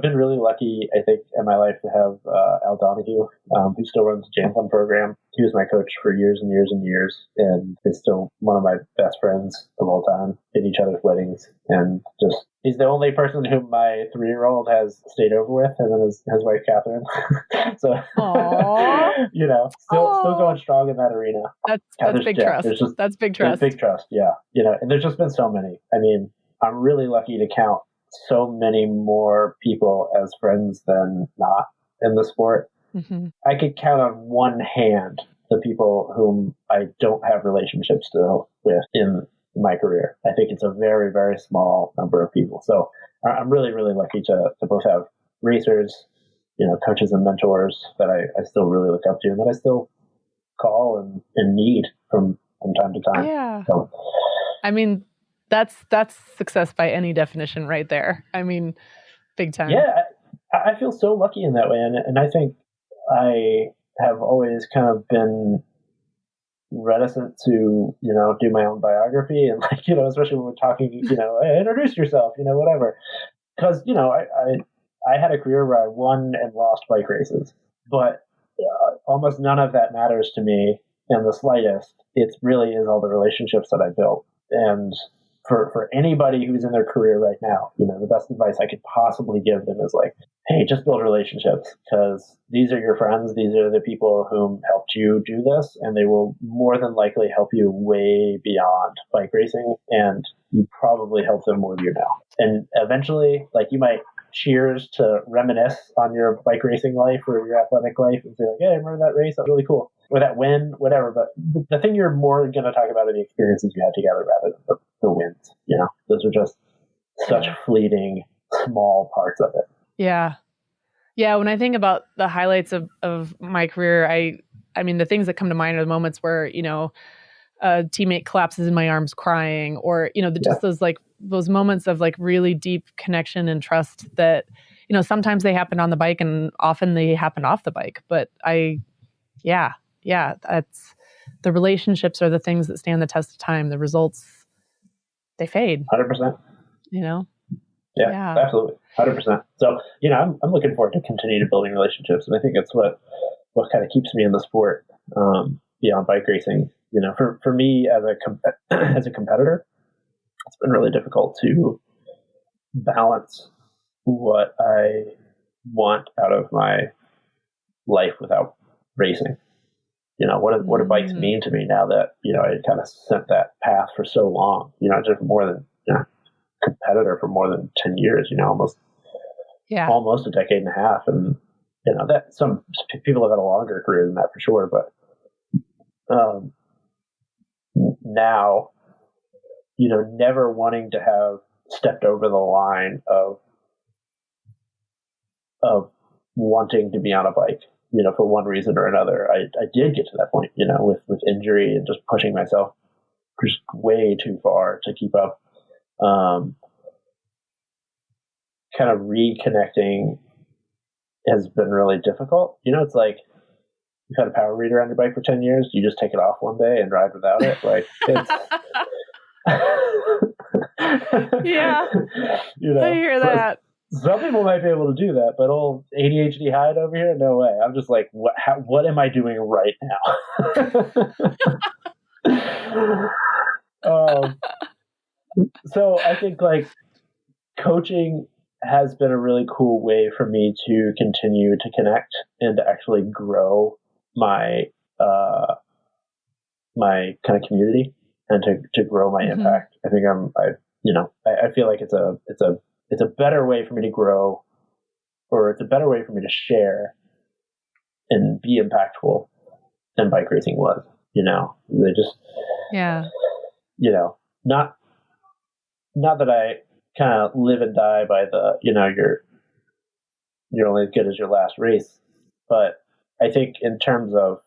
been really lucky, I think, in my life to have Al Donahue, who still runs the Jam Fun program. He was my coach for years and years and years, and is still one of my best friends of all time. At each other's weddings, and he's the only person whom my 3-year-old has stayed over with, and then his wife Catherine. So, still going strong in that arena. That's big trust. That's big trust. Big trust. Yeah, and there's just been so many. I'm really lucky to count so many more people as friends than not in the sport. Mm-hmm. I could count on one hand the people whom I don't have relationships still with in my career. I think it's a very, very small number of people. So I'm really, really lucky to both have racers, coaches and mentors that I still really look up to and that I still call and need from time to time. Yeah. So, that's success by any definition right there. Big time. Yeah, I feel so lucky in that way. And I think I have always kind of been reticent to, do my own biography and especially when we're talking, hey, introduce yourself, whatever. Because, I had a career where I won and lost bike races, but almost none of that matters to me in the slightest. It really is all the relationships that I built. And for anybody who's in their career right now, the best advice I could possibly give them is hey, just build relationships, because these are your friends. These are the people whom helped you do this, and they will more than likely help you way beyond bike racing, and you probably help them more than you know. And eventually, you might cheers to reminisce on your bike racing life or your athletic life and say hey, remember that race? That was really cool. Or that win, whatever. But the thing you're more going to talk about are the experiences you had together rather than the wins. Those are just such fleeting, small parts of it. Yeah. Yeah. When I think about the highlights of my career, the things that come to mind are the moments where, a teammate collapses in my arms crying, or, those moments of really deep connection and trust that, sometimes they happen on the bike and often they happen off the bike. But that's the relationships are the things that stand the test of time. The results, they fade. 100%. Yeah, absolutely. 100%. So, I'm looking forward to continue to building relationships. And I think that's what kind of keeps me in the sport, beyond bike racing. For me as a competitor, it's been really difficult to balance what I want out of my life without racing. What do bikes mean to me now that, I kind of set that path for so long, just more than competitor for more than 10 years, almost a decade and a half. And, that some people have had a longer career than that for sure. But, now, never wanting to have stepped over the line of wanting to be on a bike, for one reason or another. I did get to that point, with injury and just pushing myself just way too far to keep up. Kind of reconnecting has been really difficult. It's like you've had a power reader on your bike for 10 years. You just take it off one day and ride without it. Like it's, yeah, I hear that. Some people might be able to do that, but old ADHD Hyde over here, no way. I'm just like, what am I doing right now? So I think like coaching has been a really cool way for me to continue to connect and to actually grow my my kind of community and to grow my impact. I think I feel like it's a better way for me to grow, or it's a better way for me to share and be impactful than bike racing was. They just not that I kind of live and die by the you're only as good as your last race, but I think in terms of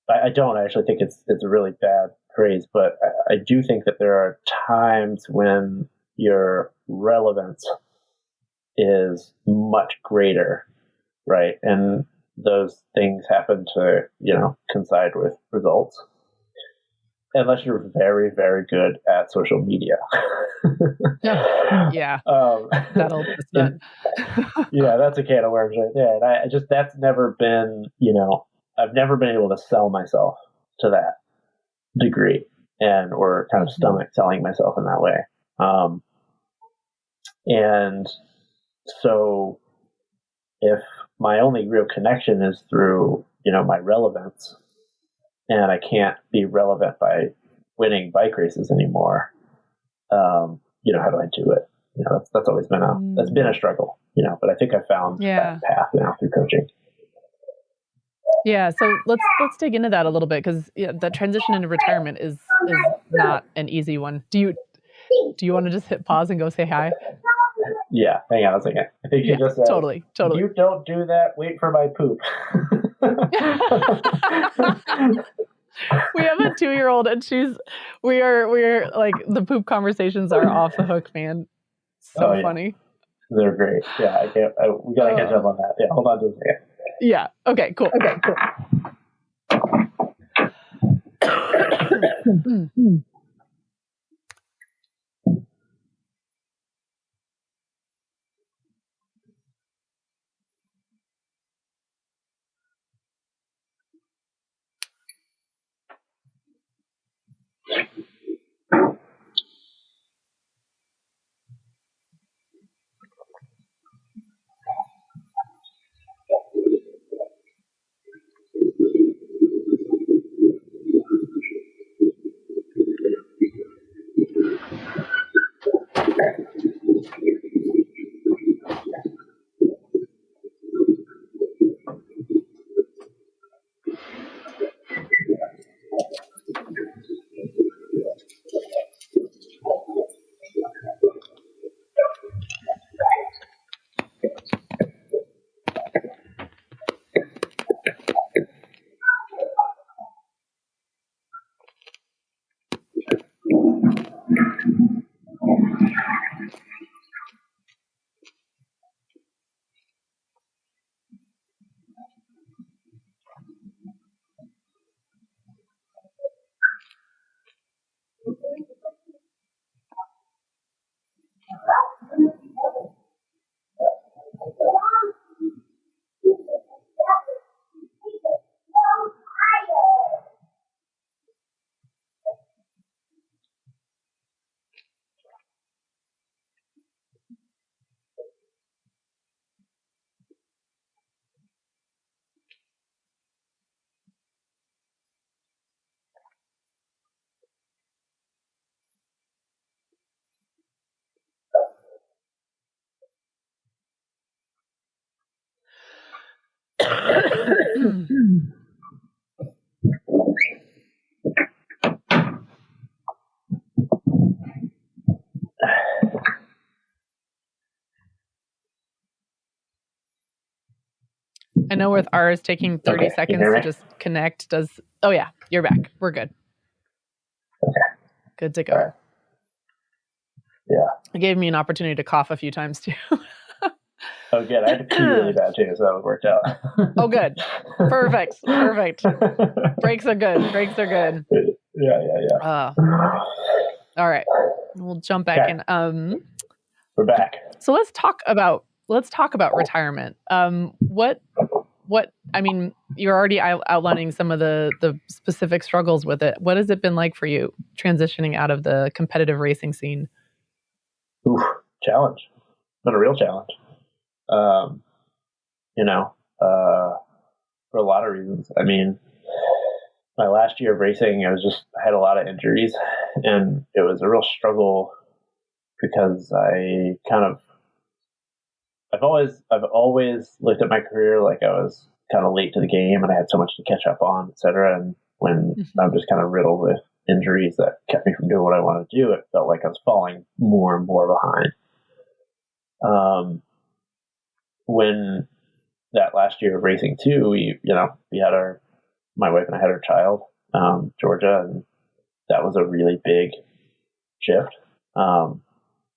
I don't actually think it's a really bad phrase, but I do think that there are times when your relevance is much greater, right? And those things happen to, coincide with results. Unless you're very, very good at social media. Yeah. That'll yeah, that's a can of worms right there. And that's never been, I've never been able to sell myself to that degree or kind of stomach selling myself in that way. And so if my only real connection is through, my relevance, and I can't be relevant by winning bike races anymore, how do I do it? That's always been a struggle, but I think I found that path now through coaching. Yeah. So let's dig into that a little bit, because the transition into retirement is not an easy one. Do you want to just hit pause and go say hi? Yeah. Hang on a second. I think you just said, totally. You don't do that. Wait for my poop. We have a 2-year-old, and we're like, the poop conversations are off the hook, man. So funny. They're great. Yeah, we gotta catch up on that. Yeah, hold on to a second. Yeah. Okay. Cool. I know with ours taking 30 seconds to just connect oh yeah, you're back. We're good. Okay. Good to go. Right. Yeah. It gave me an opportunity to cough a few times too. Oh, good. I had to pee really bad too, so that worked out. Oh, good. Perfect. Breaks are good. Yeah. All right. We'll jump back in. We're back. So let's talk about retirement. What I mean, you're already outlining some of the specific struggles with it. What has it been like for you transitioning out of the competitive racing scene? Oof, challenge. Been a real challenge. For a lot of reasons. I mean, my last year of racing, I had a lot of injuries, and it was a real struggle because I've always looked at my career like I was kind of late to the game and I had so much to catch up on, et cetera. And when I'm just kind of riddled with injuries that kept me from doing what I wanted to do, it felt like I was falling more and more behind. When that last year of racing too, my wife and I had our child, Georgia, and that was a really big shift. It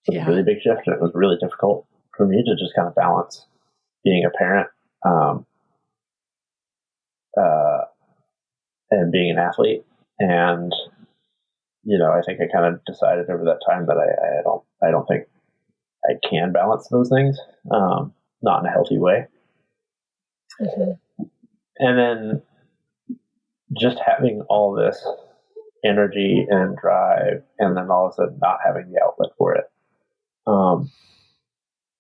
was a really big shift, and it was really difficult for me to just kind of balance being a parent and being an athlete. And I think I kind of decided over that time that I don't think I can balance those things, not in a healthy way. And then just having all this energy and drive, and then all of a sudden not having the outlet for it,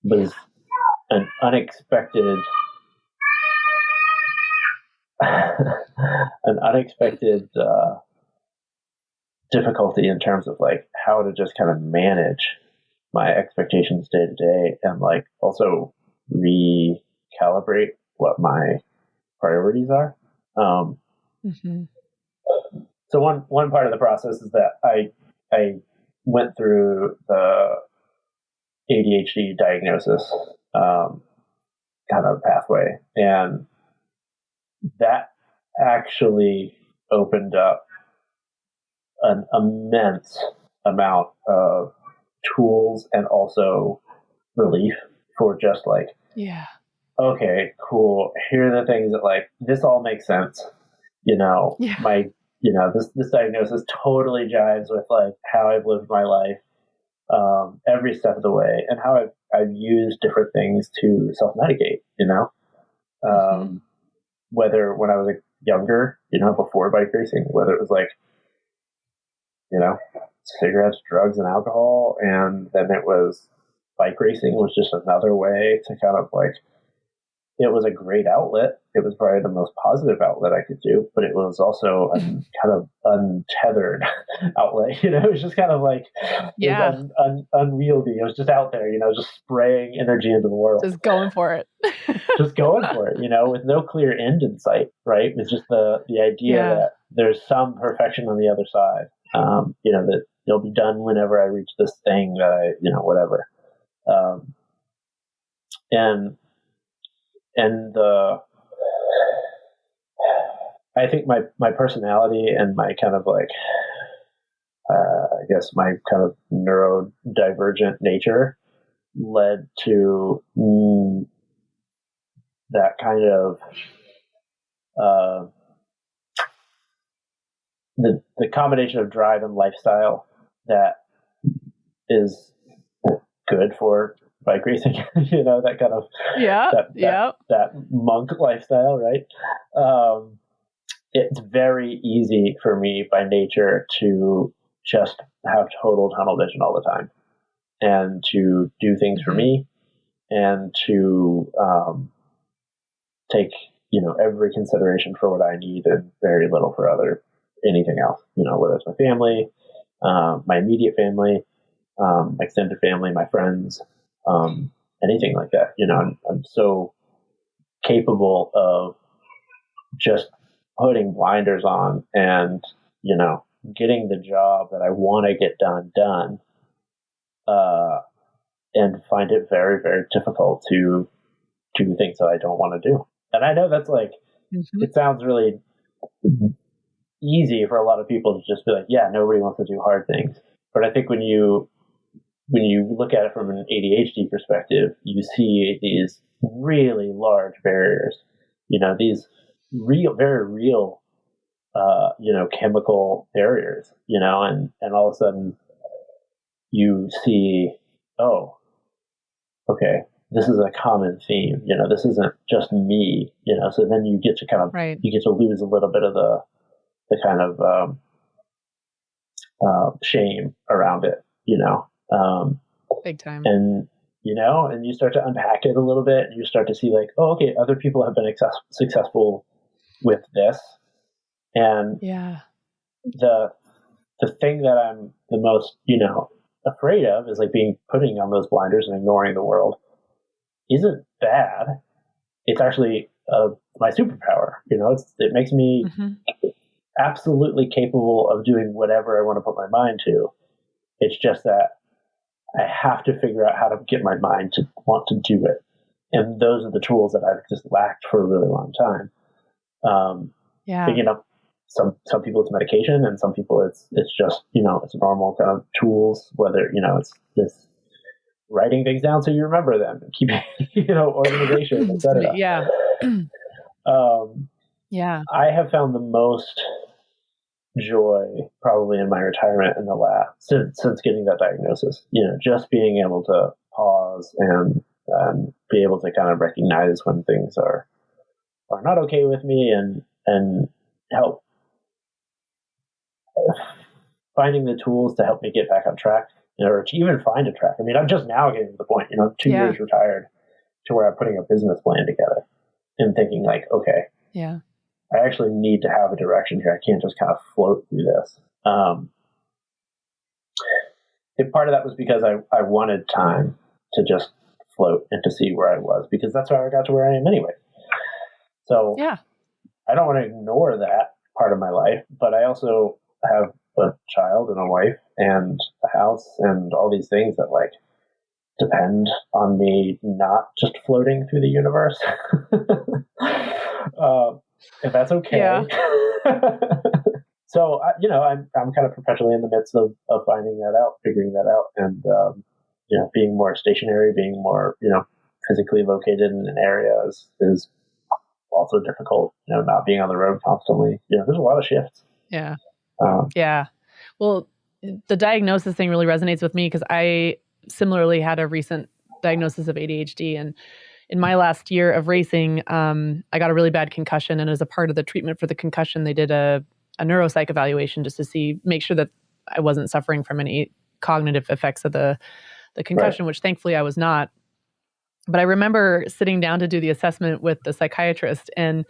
was an unexpected difficulty in terms of like how to just kind of manage my expectations day to day, and like also recalibrate what my priorities are. So one part of the process is that I went through the ADHD diagnosis kind of pathway, and that actually opened up an immense amount of tools and also relief for just like, okay, cool. Here are the things that like, this all makes sense. This diagnosis totally jives with like how I've lived my life, every step of the way, and how I've used different things to self-medicate, whether when I was younger, before bike racing, whether it was like, cigarettes, drugs, and alcohol, and then it was bike racing was just another way to kind of like, it was a great outlet. It was probably the most positive outlet I could do, but it was also a kind of untethered outlet. It was just kind of like, it was unwieldy. It was just out there, just spraying energy into the world. Just going for it. Just going for it, with no clear end in sight, right? It's just the idea that there's some perfection on the other side, that it'll be done whenever I reach this thing that I, whatever. And I think my personality and my kind of like, I guess my kind of neurodivergent nature led to that kind of the combination of drive and lifestyle that is good for bike racing, that kind of that monk lifestyle, right? It's very easy for me by nature to just have total tunnel vision all the time, and to do things for me, and to take every consideration for what I need and very little for anything else. Whether it's my family, my immediate family, my extended family, my friends. Anything like that, I'm so capable of just putting blinders on and, getting the job that I want to get done, and find it very, very difficult to do things that I don't want to do. And I know that's like, it sounds really easy for a lot of people to just be like, yeah, nobody wants to do hard things. But I think when you when you look at it from an ADHD perspective, you see these really large barriers, these very real, chemical barriers, and all of a sudden you see, oh, okay, this is a common theme, this isn't just me, so then you get to you get to lose a little bit of the kind of shame around it, big time. And, and you start to unpack it a little bit, and you start to see like, oh, okay, other people have been successful with this. And the thing that I'm the most, afraid of is like putting on those blinders and ignoring the world isn't bad. It's actually my superpower. It makes me absolutely capable of doing whatever I want to put my mind to. It's just that I have to figure out how to get my mind to want to do it. And those are the tools that I've just lacked for a really long time. Picking up some people it's medication, and some people it's just, it's normal kind of tools, whether, it's writing things down so you remember them, and keeping, organization, et cetera. I have found the most joy probably in my retirement in the last, since getting that diagnosis, just being able to pause and be able to kind of recognize when things are not okay with me, and help finding the tools to help me get back on track, or to even find a track. I mean, I'm just now getting to the point, 2 years retired, to where I'm putting a business plan together and thinking like, okay, I actually need to have a direction here. I can't just kind of float through this. And part of that was because I wanted time to just float and to see where I was, because that's how I got to where I am anyway. So I don't want to ignore that part of my life, but I also have a child and a wife and a house and all these things that like depend on me not just floating through the universe. If that's okay. So, I'm kind of perpetually in the midst of finding that out, figuring that out, and, being more stationary, being more, physically located in an area is also difficult, not being on the road constantly. There's a lot of shifts. Well, the diagnosis thing really resonates with me, because I similarly had a recent diagnosis of ADHD, and in my last year of racing, I got a really bad concussion, and as a part of the treatment for the concussion, they did a neuropsych evaluation just to make sure that I wasn't suffering from any cognitive effects of the concussion, which thankfully I was not. But I remember sitting down to do the assessment with the psychiatrist, and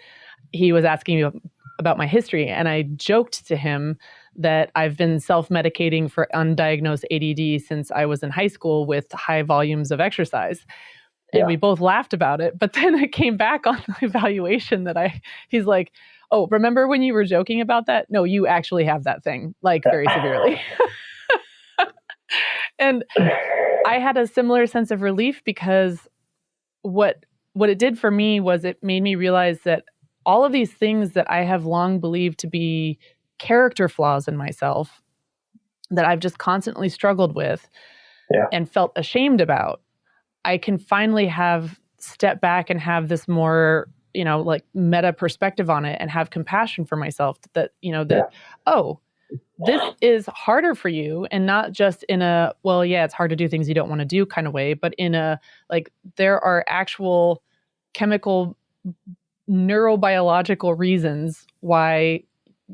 he was asking me about my history, and I joked to him that I've been self-medicating for undiagnosed ADD since I was in high school with high volumes of exercise. And we both laughed about it. But then it came back on the evaluation that he's like, oh, remember when you were joking about that? No, you actually have that thing, like very severely. And I had a similar sense of relief, because what it did for me was it made me realize that all of these things that I have long believed to be character flaws in myself, that I've just constantly struggled with and felt ashamed about, I can finally have step back and have this more, like meta perspective on it, and have compassion for myself that, oh, this is harder for you, and not just in a, well, yeah, it's hard to do things you don't want to do kind of way, but in a, like, there are actual chemical, neurobiological reasons why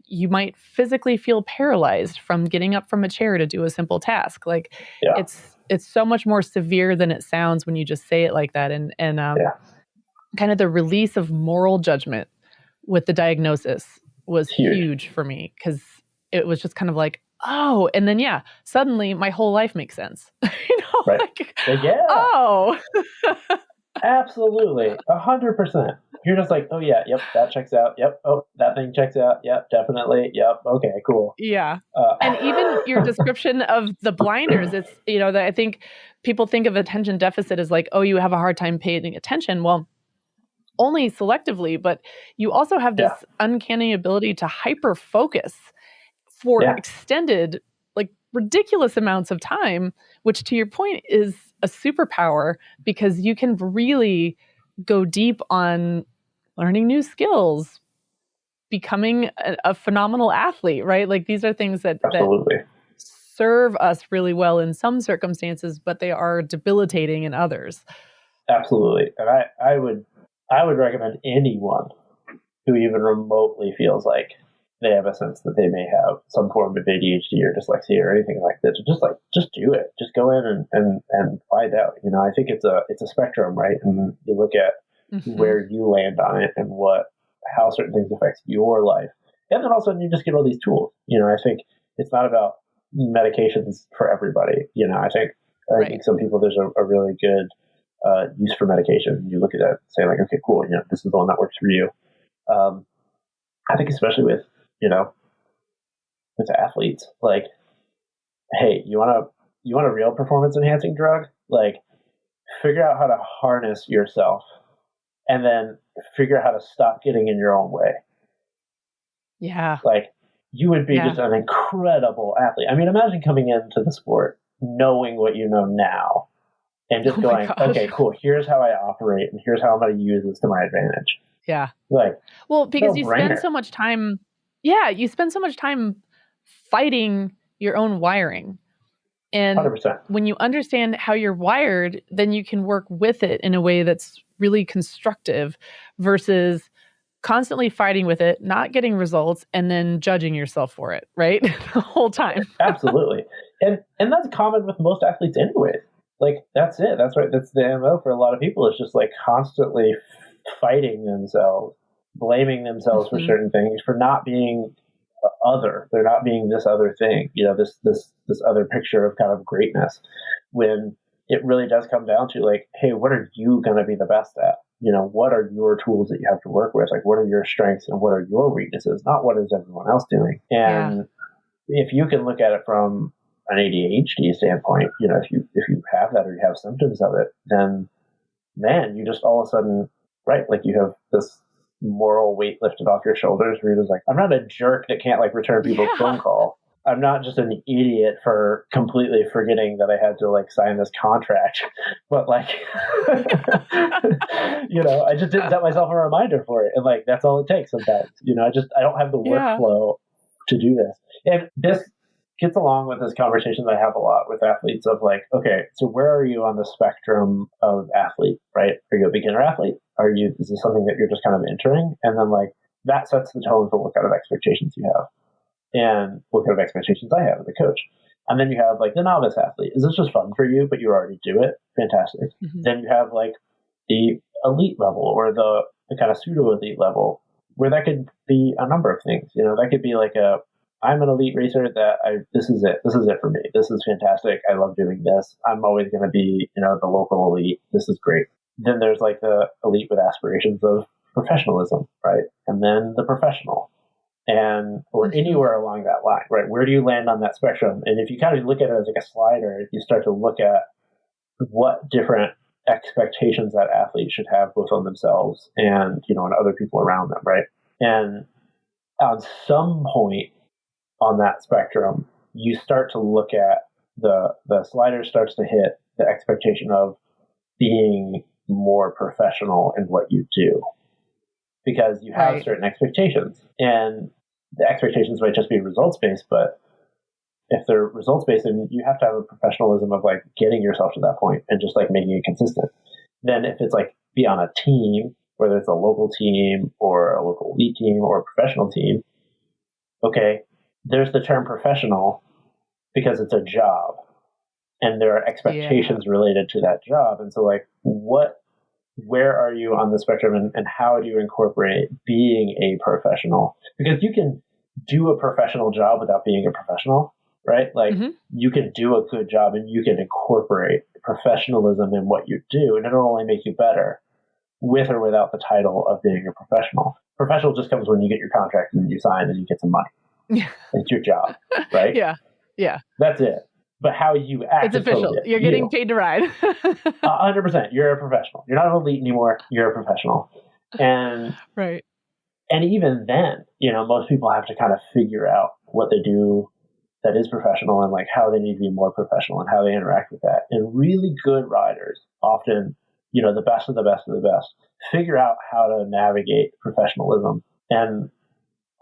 you might physically feel paralyzed from getting up from a chair to do a simple task. Like it's so much more severe than it sounds when you just say it like that. And kind of the release of moral judgment with the diagnosis was huge for me, because it was just kind of like, oh, and then suddenly my whole life makes sense. Oh, absolutely, 100%. You're just like, oh yeah, yep, that checks out. Yep, oh, that thing checks out. Yep, definitely. Yep, okay, cool. And even your description of the blinders, it's that I think people think of attention deficit as like, oh, you have a hard time paying attention. Well, only selectively, but you also have this uncanny ability to hyper focus for extended, like ridiculous amounts of time which to your point is a superpower because you can really go deep on learning new skills, becoming a phenomenal athlete, right? Like these are things that serve us really well in some circumstances, but they are debilitating in others. Absolutely. And I would recommend anyone who even remotely feels like they have a sense that they may have some form of ADHD or dyslexia or anything like that, to just do it. Just go in and find out. You know, I think it's a spectrum, right? And you look at where you land on it and how certain things affect your life. And then all of a sudden you just get all these tools. You know, I think it's not about medications for everybody. You know, I think some people, there's a really good use for medication. You look at that and say like, okay, cool, you know, this is the one that works for you. I think especially with athletes, like, hey, you want a real performance enhancing drug? Like, figure out how to harness yourself and then figure out how to stop getting in your own way. Yeah. Like, you would be just an incredible athlete. I mean, imagine coming into the sport knowing what you know now and just going, okay, cool, here's how I operate and here's how I'm going to use this to my advantage. Yeah. Like, well, because you spend so much time, you spend so much time fighting your own wiring. And 100%. When you understand how you're wired, then you can work with it in a way that's really constructive versus constantly fighting with it, not getting results, and then judging yourself for it, right? The whole time. Absolutely. And that's common with most athletes anyways. Like, that's it. That's right. That's the MO for a lot of people. It's just like constantly fighting themselves, blaming themselves for certain things, for not being other. They're not being this other thing, you know, this other picture of kind of greatness, when it really does come down to like, hey, what are you going to be the best at? You know, what are your tools that you have to work with? Like, what are your strengths and what are your weaknesses? Not what is everyone else doing. And if you can look at it from an ADHD standpoint, you know, if you have that or you have symptoms of it, then man, you just all of a sudden, right, like you have this moral weight lifted off your shoulders where you're just like, I'm not a jerk that can't like return people's phone call. I'm not just an idiot for completely forgetting that I had to like sign this contract, but like, you know, I just didn't set myself a reminder for it. And like, that's all it takes sometimes, you know, I don't have the workflow to do this. And this gets along with this conversation that I have a lot with athletes of like, okay, so where are you on the spectrum of athlete, right? Are you a beginner athlete? Is this something that you're just kind of entering? And then like, that sets the tone for what kind of expectations you have and what kind of expectations I have as a coach. And then you have like the novice athlete. Is this just fun for you, but you already do it? Fantastic. Then you have like the elite level or the kind of pseudo elite level, where that could be a number of things. You know, that could be like I'm an elite racer this is it. This is it for me. This is fantastic. I love doing this. I'm always going to be, you know, the local elite. This is great. Then there's like the elite with aspirations of professionalism, right? And then the professional, or anywhere along that line, right? Where do you land on that spectrum? And if you kind of look at it as like a slider, you start to look at what different expectations that athletes should have both on themselves and, you know, and other people around them, right? And on some point on that spectrum, you start to look at the slider starts to hit the expectation of being more professional in what you do, because you have certain expectations, and the expectations might just be results based, but if they're results based, then you have to have a professionalism of like getting yourself to that point and just like making it consistent. Then if it's like be on a team, whether it's a local team or a local elite team or a professional team, okay, there's the term professional because it's a job and there are expectations related to that job. And so like, where are you on the spectrum, and how do you incorporate being a professional? Because you can do a professional job without being a professional, right? Like you can do a good job and you can incorporate professionalism in what you do, and it'll only make you better with or without the title of being a professional. Professional just comes when you get your contract and you sign and you get some money. It's your job, right? Yeah. That's it. But how you act, it's official. You're getting paid to ride. 100%. You're a professional. You're not an elite anymore. You're a professional. And and even then, you know, most people have to kind of figure out what they do that is professional and like how they need to be more professional and how they interact with that. And really good riders, often, the best of the best of the best, figure out how to navigate professionalism. And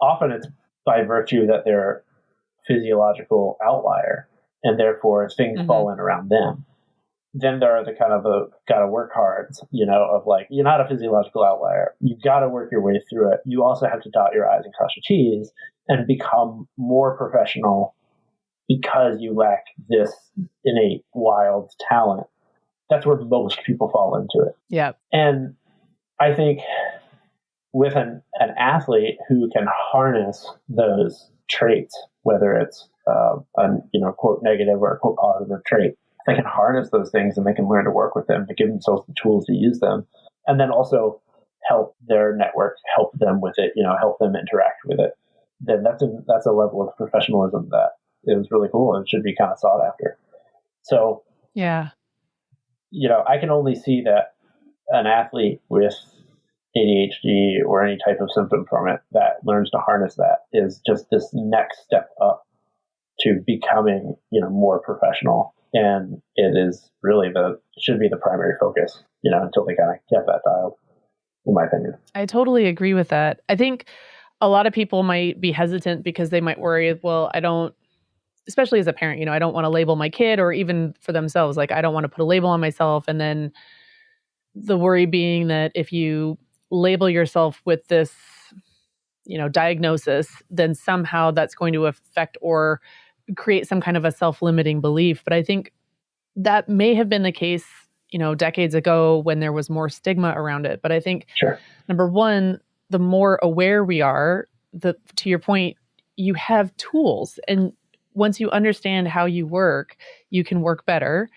often it's by virtue that they're physiological outlier, and therefore things fall in around them. Then there are the kind of gotta work hard, of like, you're not a physiological outlier. You've got to work your way through it. You also have to dot your I's and cross your T's and become more professional because you lack this innate wild talent. That's where most people fall into it. Yeah. And I think with an athlete who can harness those traits, whether it's quote negative or a quote positive trait, they can harness those things and they can learn to work with them, to give themselves the tools to use them, and then also help their network, help them with it, help them interact with it. Then that's a level of professionalism that is really cool and should be kind of sought after. So, yeah, I can only see that an athlete with ADHD or any type of symptom from it that learns to harness that is just this next step up to becoming, more professional. And it is really should be the primary focus, until they kind of get that dialed, in my opinion. I totally agree with that. I think a lot of people might be hesitant because they might worry, well, especially as a parent, I don't want to label my kid, or even for themselves, like I don't want to put a label on myself. And then the worry being that if you label yourself with this, diagnosis, then somehow that's going to affect or create some kind of a self-limiting belief. But I think that may have been the case, decades ago when there was more stigma around it. But I think, number one, the more aware we are, to your point, you have tools. And once you understand how you work, you can work better.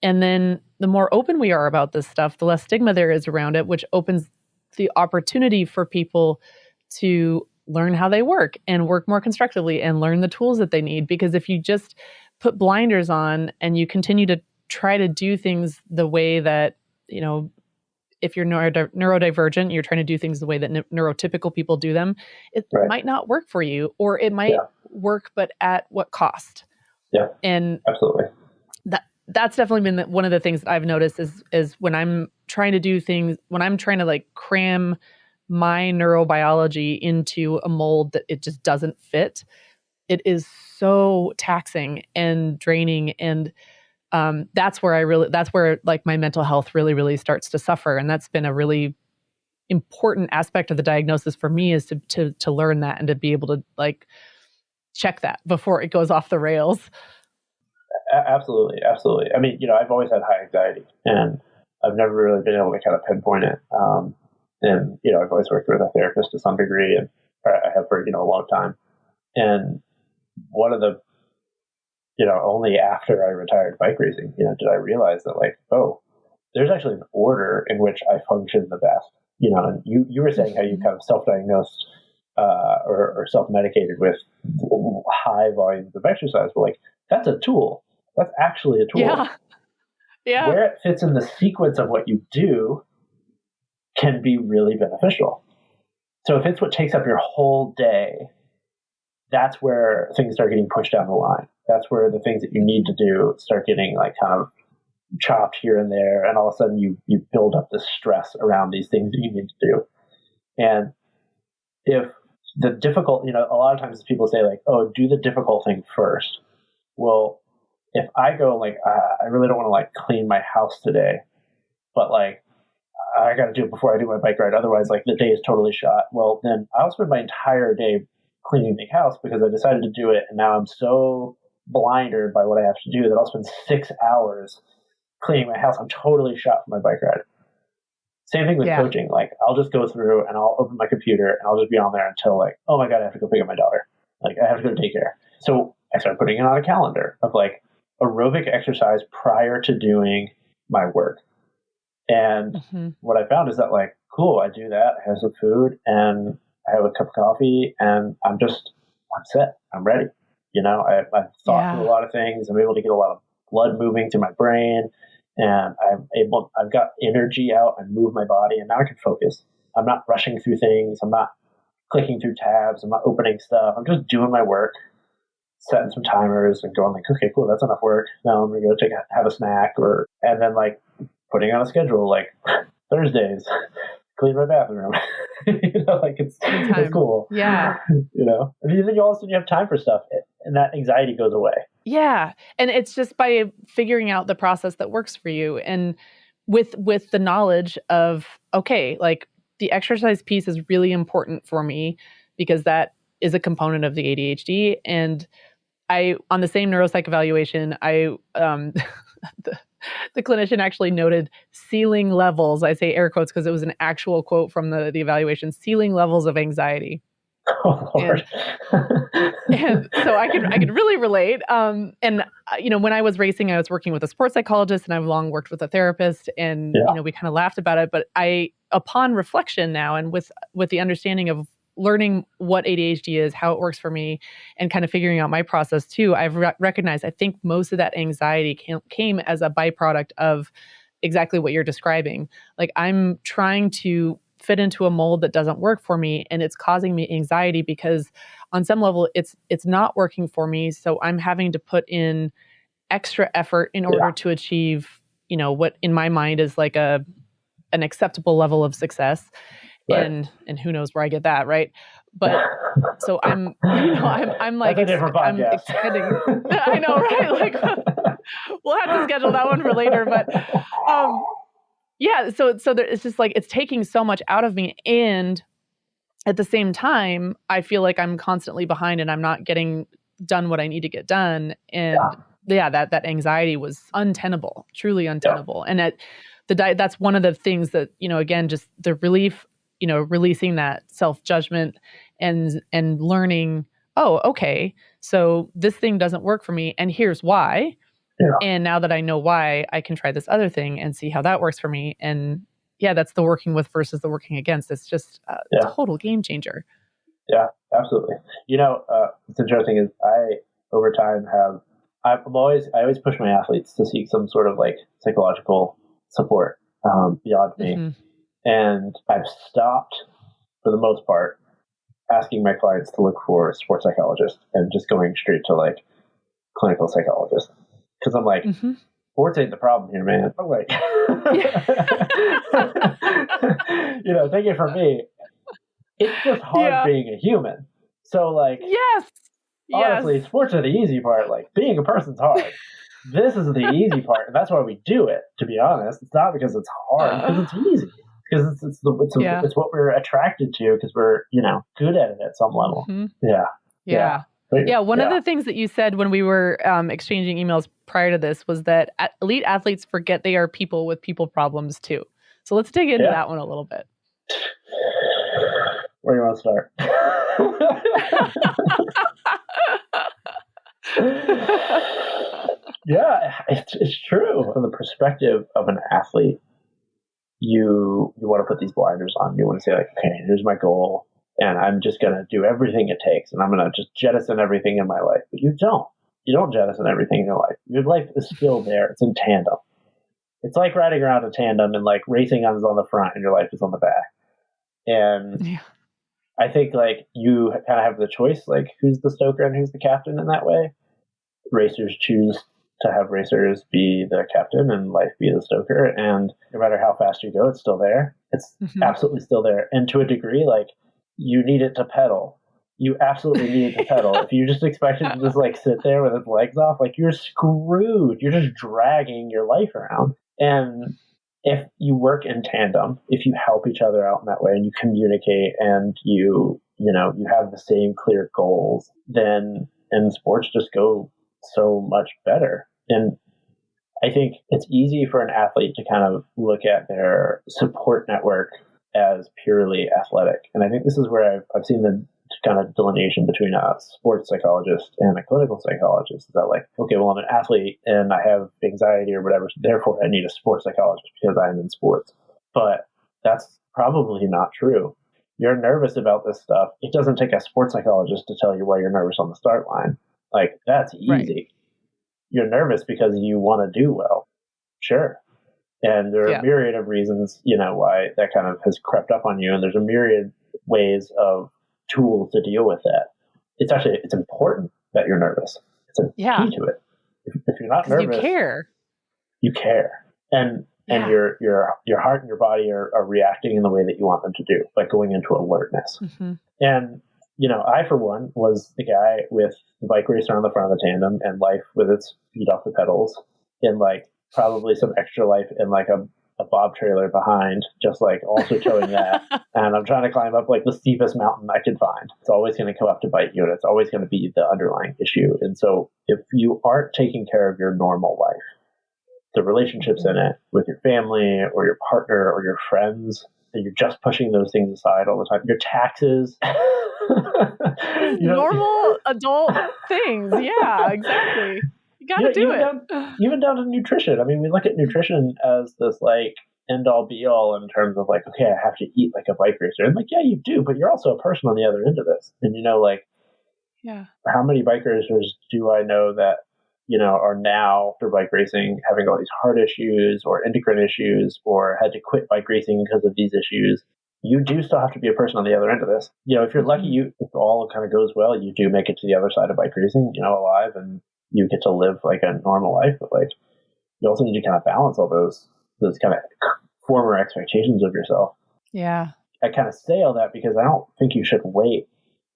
And then the more open we are about this stuff, the less stigma there is around it, which opens the opportunity for people to learn how they work and work more constructively and learn the tools that they need. Because if you just put blinders on and you continue to try to do things the way that, if you're neurodivergent, you're trying to do things the way that neurotypical people do them, it might not work for you, or it might work, but at what cost? Yeah, and absolutely. That's definitely been one of the things that I've noticed is when I'm trying to do things, when I'm trying to like cram my neurobiology into a mold that it just doesn't fit, it is so taxing and draining. And that's where like my mental health really, really starts to suffer. And that's been a really important aspect of the diagnosis for me, is to learn that and to be able to like check that before it goes off the rails. Absolutely. Absolutely. I mean, I've always had high anxiety, and I've never really been able to kind of pinpoint it. And, I've always worked with a therapist to some degree, and I have for, a long time. And one of the, only after I retired bike racing, did I realize that like, oh, there's actually an order in which I function the best. And you were saying how you kind of self-diagnosed or self-medicated with high volumes of exercise. But like, that's a tool. That's actually a tool. Yeah. Yeah. Where it fits in the sequence of what you do can be really beneficial. So if it's what takes up your whole day, that's where things start getting pushed down the line. That's where the things that you need to do start getting like kind of chopped here and there. And all of a sudden you build up this stress around these things that you need to do. And if the difficult, a lot of times people say like, oh, do the difficult thing first. Well, if I go like, I really don't want to like clean my house today, but like, I got to do it before I do my bike ride. Otherwise, like the day is totally shot. Well, then I'll spend my entire day cleaning the house because I decided to do it. And now I'm so blinded by what I have to do that I'll spend 6 hours cleaning my house. I'm totally shot for my bike ride. Same thing with coaching. Like I'll just go through and I'll open my computer and I'll just be on there until like, oh my God, I have to go pick up my daughter. Like I have to go to daycare. So I started putting it on a calendar of like aerobic exercise prior to doing my work. And what I found is that like, cool, I do that, I have some food and I have a cup of coffee and I'm set. I'm ready. I've thought through a lot of things. I'm able to get a lot of blood moving through my brain, and I've got energy out and move my body, and now I can focus. I'm not rushing through things. I'm not clicking through tabs. I'm not opening stuff. I'm just doing my work. setting some timers and going like, okay, cool, that's enough work. Now I'm gonna go have a snack, and then like putting on a schedule like Thursdays, clean my bathroom. Like it's cool. Yeah. And then you all of a sudden you have time for stuff, and that anxiety goes away. Yeah. And it's just by figuring out the process that works for you, and with the knowledge of, okay, like the exercise piece is really important for me because that is a component of the ADHD. And on the same neuropsych evaluation, the clinician actually noted ceiling levels. I say air quotes because it was an actual quote from the evaluation, ceiling levels of anxiety. Oh, Lord. And so I could really relate. And when I was racing, I was working with a sports psychologist, and I've long worked with a therapist, and we kind of laughed about it. But upon reflection now, and with the understanding of learning what ADHD is, how it works for me, and kind of figuring out my process too, I've recognized, I think most of that anxiety came as a byproduct of exactly what you're describing. Like I'm trying to fit into a mold that doesn't work for me, and it's causing me anxiety because on some level it's not working for me. So I'm having to put in extra effort in order to achieve, what in my mind is like an acceptable level of success. Right. And who knows where I get that, right? But so I'm like, that's a different podcast. I'm extending. I know, right? Like we'll have to schedule that one for later. But so it's just like it's taking so much out of me, and at the same time, I feel like I'm constantly behind, and I'm not getting done what I need to get done. And that anxiety was untenable, truly untenable. And that's one of the things that again, just the relief. Releasing that self-judgment and learning, oh, okay, so this thing doesn't work for me, and here's why. Yeah. And now that I know why, I can try this other thing and see how that works for me. And that's the working with versus the working against. It's just a total game changer. Yeah, absolutely. The interesting is over time I always push my athletes to seek some sort of like psychological support beyond me. Mm-hmm. And I've stopped, for the most part, asking my clients to look for sports psychologists and just going straight to like clinical psychologists. Because I'm like, sports ain't the problem here, man. I'm like, take it from me. It's just hard being a human. So like, honestly, sports are the easy part. Like being a person's hard. This is the easy part. And that's why we do it, to be honest. It's not because it's hard, because it's easy. Because it's what we're attracted to, because we're good at it at some level. Mm-hmm. One of the things that you said when we were exchanging emails prior to this was that elite athletes forget they are people with people problems too. So let's dig into that one a little bit. Where do you want to start? It's true. From the perspective of an athlete, you want to put these blinders on. You want to say like, okay, here's my goal, and I'm just going to do everything it takes, and I'm going to just jettison everything in my life. But you don't jettison everything in your life. Your life is still there. It's in tandem. It's like riding around a tandem, and like racing is on the front and your life is on the back. And I think like you kind of have the choice, like who's the stoker and who's the captain in that way. Racers choose to have racers be the captain and life be the stoker. And no matter how fast you go, it's still there. It's absolutely still there. And to a degree, like you need it to pedal. You absolutely need it to pedal. If you just expect it to just like sit there with its legs off, like you're screwed. You're just dragging your life around. And if you work in tandem, if you help each other out in that way and you communicate and you have the same clear goals, then in sports just go so much better. And I think it's easy for an athlete to kind of look at their support network as purely athletic. And I think this is where I've seen the kind of delineation between a sports psychologist and a clinical psychologist. Is that like, okay, well, I'm an athlete and I have anxiety or whatever, so therefore I need a sports psychologist because I'm in sports. But that's probably not true. You're nervous about this stuff. It doesn't take a sports psychologist to tell you why you're nervous on the start line. Like, that's easy. Right. You're nervous because you want to do well. Sure. And there are a myriad of reasons, why that kind of has crept up on you. And there's a myriad ways of tools to deal with that. It's important. that you're nervous. It's a key to it. If you're not nervous, you care. You care. And your heart and your body are reacting in the way that you want them to do, by going into alertness. Mm-hmm. And, I, for one, was the guy with the bike racer on the front of the tandem and life with its feet off the pedals, and like probably some extra life in like a bob trailer behind, just like also towing that. And I'm trying to climb up like the steepest mountain I could find. It's always going to come up to bite you, and it's always going to be the underlying issue. And so if you aren't taking care of your normal life, the relationships in it with your family or your partner or your friends, and you're just pushing those things aside all the time, your taxes, normal adult things. Yeah, exactly. You got to do it. Even down to nutrition. I mean, we look at nutrition as this like end all be all in terms of like, okay, I have to eat like a bike racer. And like, yeah, you do, but you're also a person on the other end of this. And how many bike racers do I know that, are now for bike racing having all these heart issues or endocrine issues, or had to quit bike racing because of these issues? You do still have to be a person on the other end of this. If you're lucky, if all kind of goes well, you do make it to the other side of bike racing, alive, and you get to live like a normal life. But like, you also need to kind of balance all those kind of former expectations of yourself. Yeah. I kind of say all that because I don't think you should wait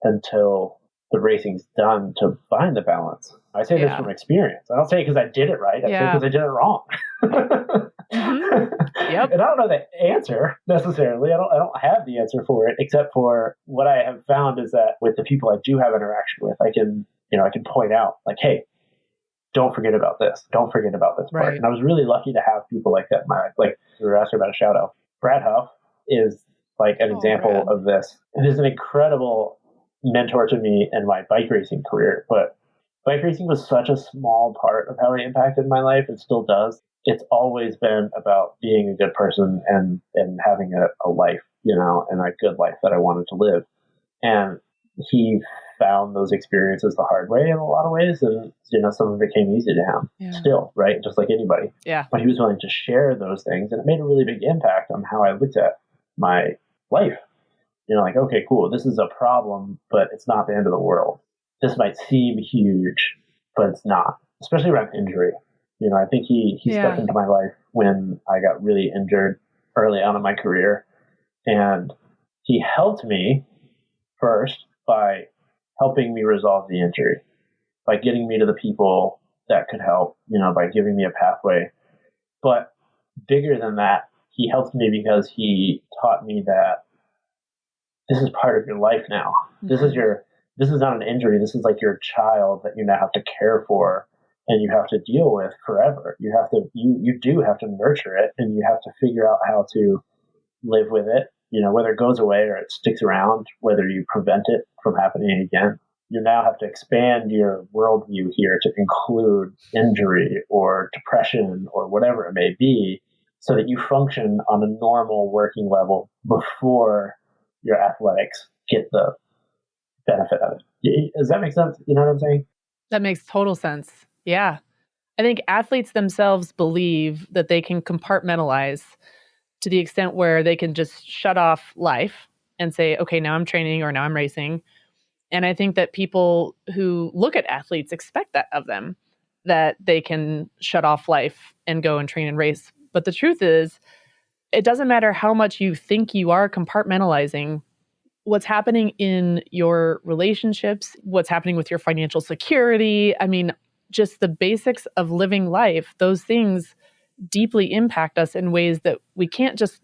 until the racing's done to find the balance. I say this from experience. I don't say it because I did it right. I say it because I did it wrong. Yep. And I don't know the answer necessarily. I don't have the answer for it, except for what I have found is that with the people I do have interaction with, I can point out like, hey, don't forget about this. Don't forget about this part. Right. And I was really lucky to have people like that in my life. Like, we were asking about a shout out. Brad Huff is like an example of this. It is an incredible mentor to me in my bike racing career, but bike racing was such a small part of how it impacted my life, and still does. It's always been about being a good person and having a life, and a good life that I wanted to live. And he found those experiences the hard way in a lot of ways, and some of it came easy to him still, right? Just like anybody. Yeah. But he was willing to share those things, and it made a really big impact on how I looked at my life. Like, okay, cool, this is a problem, but it's not the end of the world. This might seem huge, but it's not, especially around injury. I think he stepped into my life when I got really injured early on in my career, and he helped me first by helping me resolve the injury, by getting me to the people that could help, by giving me a pathway. But bigger than that, he helped me because he taught me that this is part of your life now. Mm-hmm. This is not an injury. This is like your child that you now have to care for and you have to deal with forever. You do have to nurture it, and you have to figure out how to live with it, whether it goes away or it sticks around, whether you prevent it from happening again. You now have to expand your worldview here to include injury or depression or whatever it may be, so that you function on a normal working level before your athletics get the benefit of it. Does that make sense? You know what I'm saying? That makes total sense. Yeah. I think athletes themselves believe that they can compartmentalize to the extent where they can just shut off life and say, okay, now I'm training or now I'm racing. And I think that people who look at athletes expect that of them, that they can shut off life and go and train and race. But the truth is, it doesn't matter how much you think you are compartmentalizing. What's happening in your relationships, what's happening with your financial security, I mean, just the basics of living life, those things deeply impact us in ways that we can't just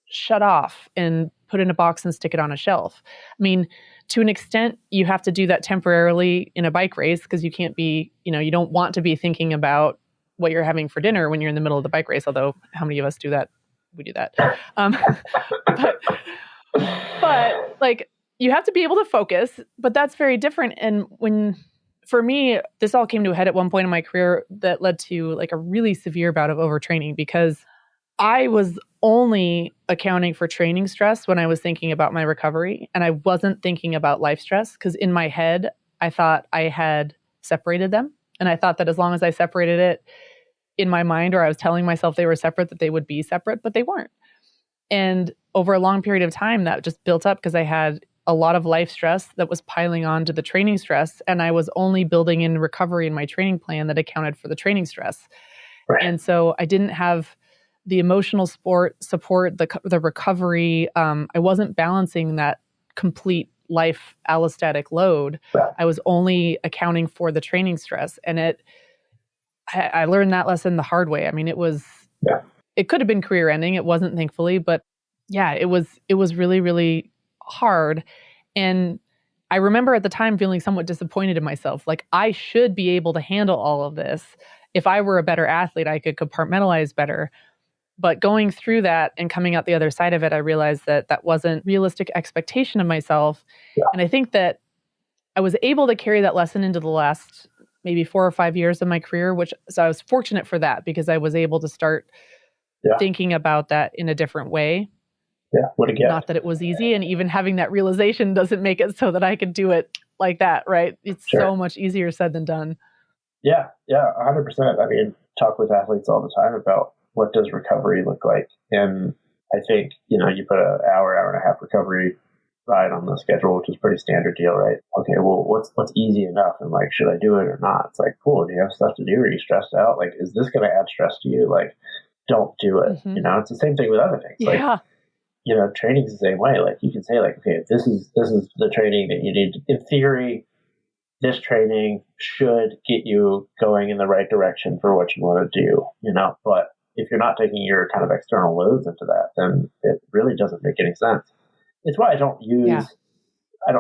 shut off and put in a box and stick it on a shelf. I mean, to an extent, you have to do that temporarily in a bike race because you can't be, you don't want to be thinking about what you're having for dinner when you're in the middle of the bike race, although how many of us do that? We do that. But like, you have to be able to focus, but that's very different. And for me, this all came to a head at one point in my career that led to like a really severe bout of overtraining, because I was only accounting for training stress when I was thinking about my recovery, and I wasn't thinking about life stress, because in my head, I thought I had separated them. And I thought that as long as I separated it in my mind, or I was telling myself they were separate, that they would be separate, but they weren't. And over a long period of time, that just built up because I had a lot of life stress that was piling on to the training stress. And I was only building in recovery in my training plan that accounted for the training stress. Right. And so I didn't have the emotional support, the recovery. I wasn't balancing that complete life allostatic load. Right. I was only accounting for the training stress. And I learned that lesson the hard way. I mean, it could have been career ending. It wasn't, thankfully, but yeah, it was really, really hard. And I remember at the time feeling somewhat disappointed in myself. Like, I should be able to handle all of this. If I were a better athlete, I could compartmentalize better. But going through that and coming out the other side of it, I realized that that wasn't realistic expectation of myself. Yeah. And I think that I was able to carry that lesson into the last maybe 4 or 5 years of my career, so I was fortunate for that because I was able to start thinking about that in a different way. Yeah, what a gift. Not that it was easy, and even having that realization doesn't make it so that I could do it like that, right? It's so much easier said than done. Yeah, 100%. I mean, talk with athletes all the time about what does recovery look like. And I think, you put an hour and a half recovery ride on the schedule, which is pretty standard deal, right? Okay, well, what's easy enough? And like, should I do it or not? It's like, cool, do you have stuff to do? Are you stressed out? Like, is this going to add stress to you? Like, don't do it. Mm-hmm. It's the same thing with other things. Yeah. Like, training's the same way. Like, you can say like, okay, this is the training that you need. In theory, this training should get you going in the right direction for what you want to do, but if you're not taking your kind of external loads into that, then it really doesn't make any sense. It's why I don't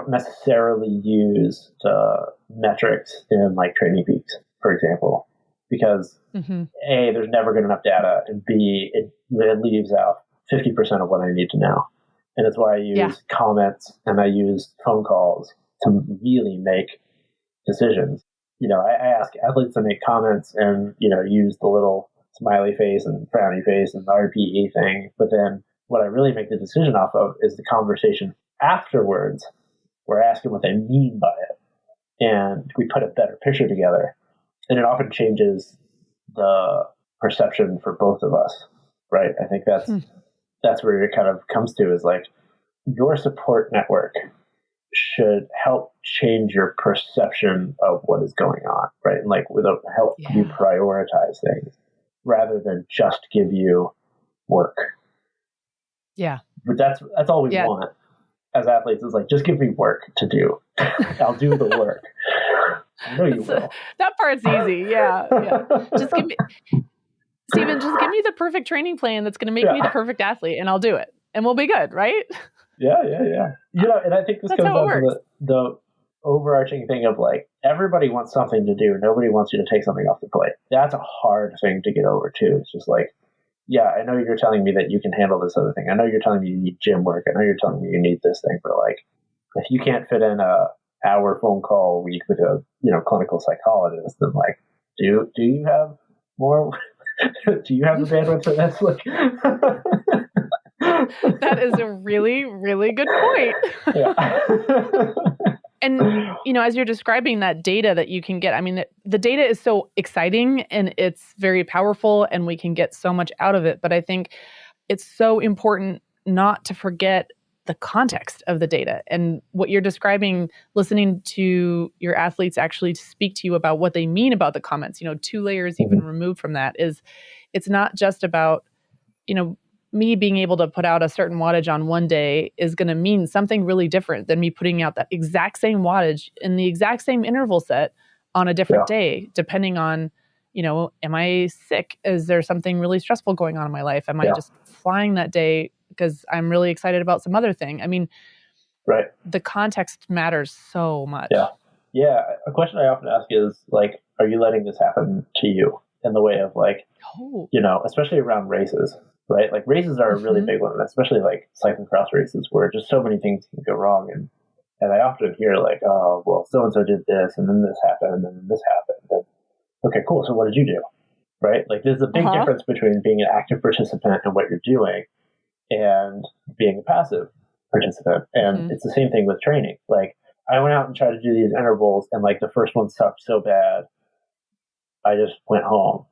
necessarily use the metrics in like Training Peaks, for example, because A, there's never good enough data, and B, it leaves out 50% of what I need to know. And it's why I use comments and I use phone calls to really make decisions. I ask athletes to make comments and, use the little smiley face and frowny face and the RPE thing. But then what I really make the decision off of is the conversation afterwards, where I ask them what they mean by it. And we put a better picture together. And it often changes the perception for both of us, right? I think that's where it kind of comes to, is like, your support network should help change your perception of what is going on, right? And like, help you prioritize things rather than just give you work. Yeah. But that's all we want as athletes, is like, just give me work to do. I'll do the work. I know you will. That part's easy. Yeah. Just give me, Stephen, just give me the perfect training plan that's going to make me the perfect athlete, and I'll do it, and we'll be good, right? Yeah. And I think this comes down to the overarching thing of like, everybody wants something to do. Nobody wants you to take something off the plate. That's a hard thing to get over too. It's just like, yeah, I know you're telling me that you can handle this other thing. I know you're telling me you need gym work. I know you're telling me you need this thing, but like, if you can't fit in a hour phone call a week with a clinical psychologist, then like, do you have more? Do you have the bandwidth for this? Like, that is a really, really good point. Yeah. And, as you're describing that data that you can get, I mean, the data is so exciting and it's very powerful and we can get so much out of it. But I think it's so important not to forget the context of the data and what you're describing, listening to your athletes actually speak to you about what they mean about the comments, 2 layers even removed from that, is it's not just about, me being able to put out a certain wattage on one day is going to mean something really different than me putting out that exact same wattage in the exact same interval set on a different day, depending on, am I sick? Is there something really stressful going on in my life? Am I just flying that day because I'm really excited about some other thing? I mean, the context matters so much. Yeah. A question I often ask is like, are you letting this happen to you in the way of like, especially around races? Right? Like, races are a really big one, especially like cyclocross races, where just so many things can go wrong. And I often hear like, oh, well, so-and-so did this, and then this happened, and then this happened. And, okay, cool. So what did you do? Right? Like, there's a big difference between being an active participant and what you're doing and being a passive participant. And it's the same thing with training. Like, I went out and tried to do these intervals, and like the first one sucked so bad, I just went home.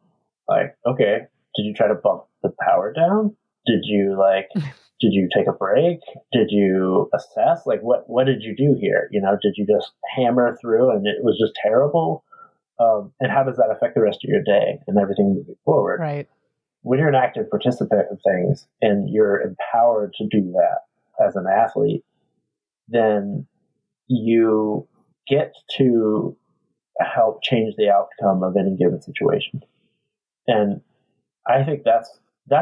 Like, okay, did you try to bump the power down? Did you Did you take a break? Did you assess? Like, what did you do here? Did you just hammer through and it was just terrible? And how does that affect the rest of your day and everything moving forward? Right. When you're an active participant in things and you're empowered to do that as an athlete, then you get to help change the outcome of any given situation. And I think that's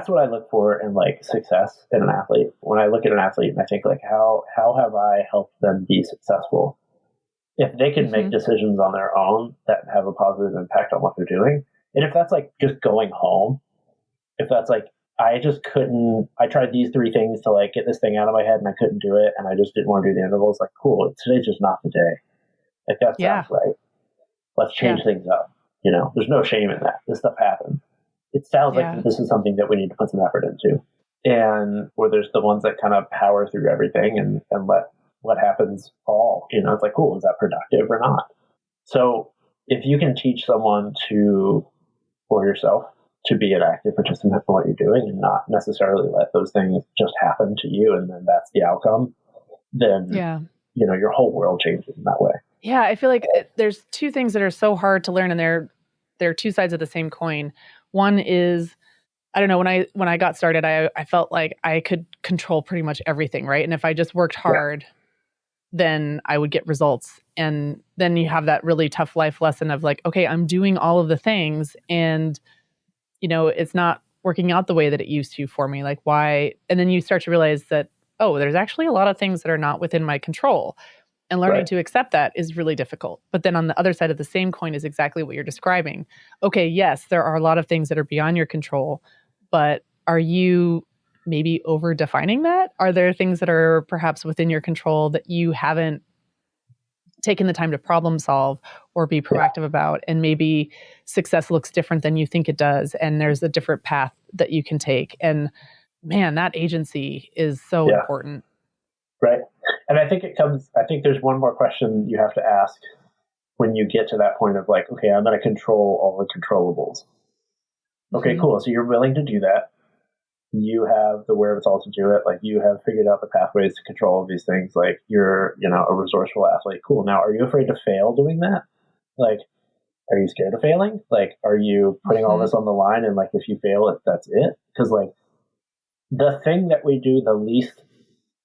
what I look for in like success in an athlete. When I look at an athlete and I think like, how have I helped them be successful? If they can make decisions on their own that have a positive impact on what they're doing. And if that's like just going home, if that's like, I tried these 3 things to like get this thing out of my head and I couldn't do it. And I just didn't want to do the intervals. Like, cool. Today's just not the day. Like that sounds right. Let's change things up. There's no shame in that. This stuff happens. It sounds like this is something that we need to put some effort into. And where there's the ones that kind of power through everything and let what happens fall. It's like, cool, is that productive or not? So if you can teach someone or yourself to be an active participant in what you're doing and not necessarily let those things just happen to you and then that's the outcome, then, your whole world changes in that way. Yeah, I feel like there's 2 things that are so hard to learn and they're 2 sides of the same coin. One is, I don't know, when I got started, I felt like I could control pretty much everything, right? And if I just worked hard, then I would get results. And then you have that really tough life lesson of like, okay, I'm doing all of the things and, it's not working out the way that it used to for me. Like why? And then you start to realize that, oh, there's actually a lot of things that are not within my control. And learning to accept that is really difficult. But then on the other side of the same coin is exactly what you're describing. Okay, yes, there are a lot of things that are beyond your control, but are you maybe over defining that? Are there things that are perhaps within your control that you haven't taken the time to problem solve or be proactive about? And maybe success looks different than you think it does. And there's a different path that you can take. And man, that agency is so important. Right. And I think there's one more question you have to ask when you get to that point of like, okay, I'm going to control all the controllables. Okay, cool. So you're willing to do that. You have the wherewithal to do it. Like you have figured out the pathways to control all these things. Like you're, a resourceful athlete. Cool. Now, are you afraid to fail doing that? Like, are you scared of failing? Like, are you putting all this on the line? And like, if you fail, that's it. Because like the thing that we do the least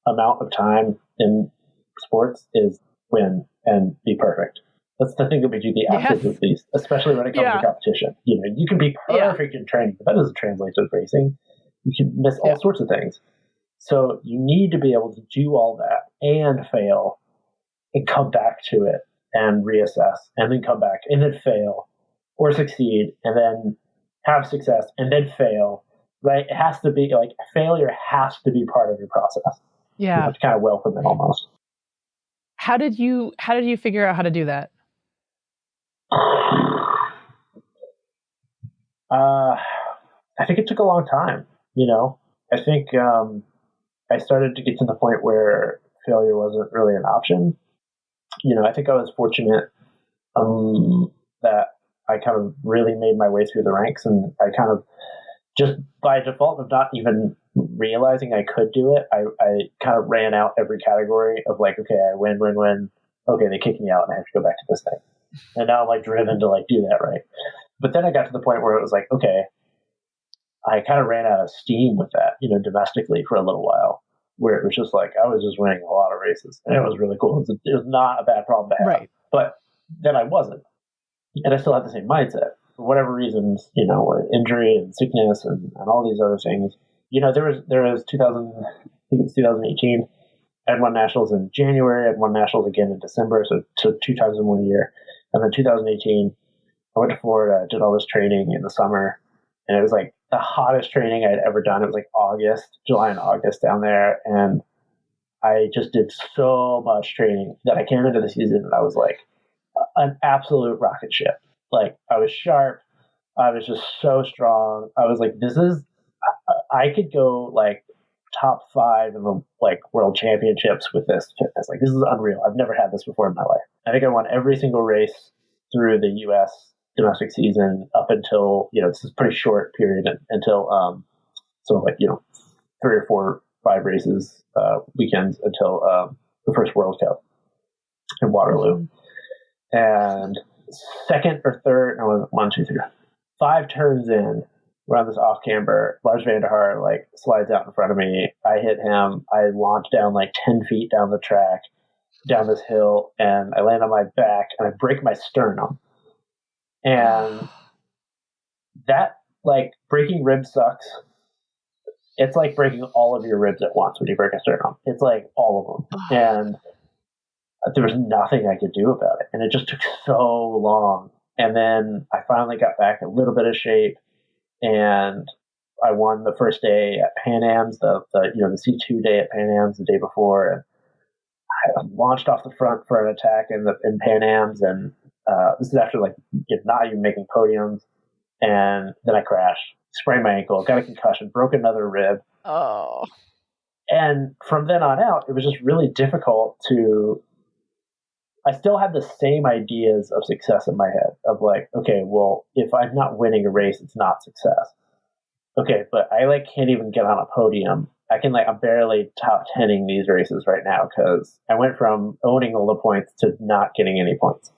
amount of time in sports is win and be perfect. That's the thing that we do the absolute least, especially when it comes to competition. You can be perfect in training, but that doesn't translate to racing. You can miss all sorts of things. So you need to be able to do all that and fail and come back to it and reassess and then come back and then fail or succeed and then have success and then fail, right? It has to be like failure has to be part of your process. Yeah. You have to kind of welcome it almost. How did you figure out how to do that? I think it took a long time. I think I started to get to the point where failure wasn't really an option. I think I was fortunate that I kind of really made my way through the ranks, and I kind of just by default of not even realizing I could do it, I kind of ran out every category of like, okay, I win. Okay, they kick me out and I have to go back to this thing. And now I'm like driven to like do that, right? But then I got to the point where it was like, okay, I kind of ran out of steam with that, domestically for a little while, where it was just like, I was just winning a lot of races and it was really cool. It was not a bad problem to have, right. But then I wasn't. And I still had the same mindset for whatever reasons, injury and sickness and all these other things. There was 2018. I had won nationals in January. I had won nationals again in December. So 2 times in 1 year. And then 2018, I went to Florida, did all this training in the summer. And it was like the hottest training I had ever done. It was like July and August down there. And I just did so much training that I came into the season and I was like an absolute rocket ship. Like I was sharp. I was just so strong. I was like, I could go like top 5 in the like world championships with this fitness. Like this is unreal. I've never had this before in my life. I think I won every single race through the U.S. domestic season up until, this is a pretty short period until, 3 or 4 5 races, weekends until the first World Cup in Waterloo. And second or third, no, 1, 2, 3, 5 turns in, we're on this off camber. Lars van der Haar like slides out in front of me. I hit him. I launch down like 10 feet down the track, down this hill, and I land on my back and I break my sternum. And that, like, breaking ribs sucks. It's like breaking all of your ribs at once when you break a sternum. It's like all of them. And there was nothing I could do about it. And it just took so long. And then I finally got back a little bit of shape. And I won the first day at Pan Am's, the C2 day at Pan Am's the day before, and I launched off the front for an attack in Pan Am's, and this is after like not even making podiums, and then I crashed, sprained my ankle, got a concussion, broke another rib. Oh, and from then on out, it was just really difficult to. I still had the same ideas of success in my head of like, okay, well, if I'm not winning a race, it's not success. Okay, but I like can't even get on a podium. I'm barely top 10ing these races right now because I went from owning all the points to not getting any points.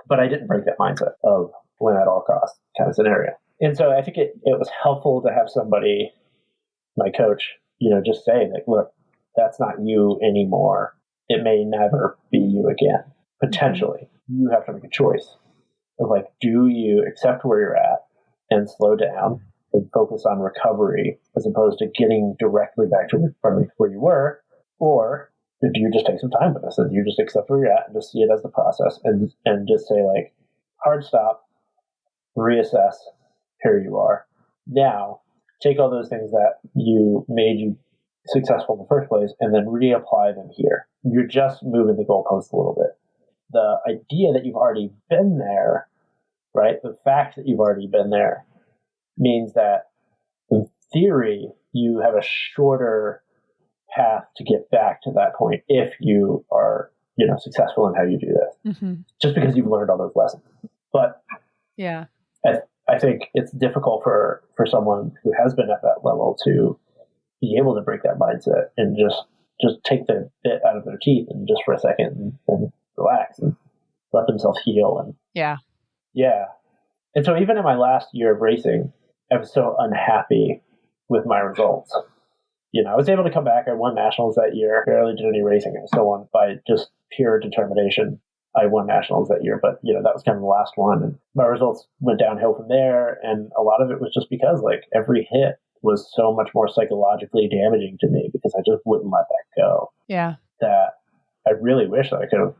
But I didn't break that mindset of win at all costs kind of scenario. And so I think it was helpful to have somebody, my coach, just say like, look, that's not you anymore. It may never be you again. Potentially, you have to make a choice of like, do you accept where you're at and slow down and focus on recovery as opposed to getting directly back to where you were, or do you just take some time with this and you just accept where you're at and just see it as the process and just say like, hard stop, reassess, here you are. Now, take all those things that made you successful in the first place and then reapply them here. You're just moving the goalpost a little bit. The idea that you've already been there, right? The fact that you've already been there means that in theory, you have a shorter path to get back to that point if you are, successful in how you do this. Just because you've learned all those lessons. But yeah, I think it's difficult for someone who has been at that level to be able to break that mindset and just take the bit out of their teeth and just for a second and relax and let themselves heal. And yeah. And so even in my last year of racing, I was so unhappy with my results. I was able to come back. I won nationals that year. Barely did any racing. I still won by just pure determination. I won nationals that year, but that was kind of the last one. And my results went downhill from there. And a lot of it was just because like every hit was so much more psychologically damaging to me because I just wouldn't let that go. Yeah. That I really wish that I could have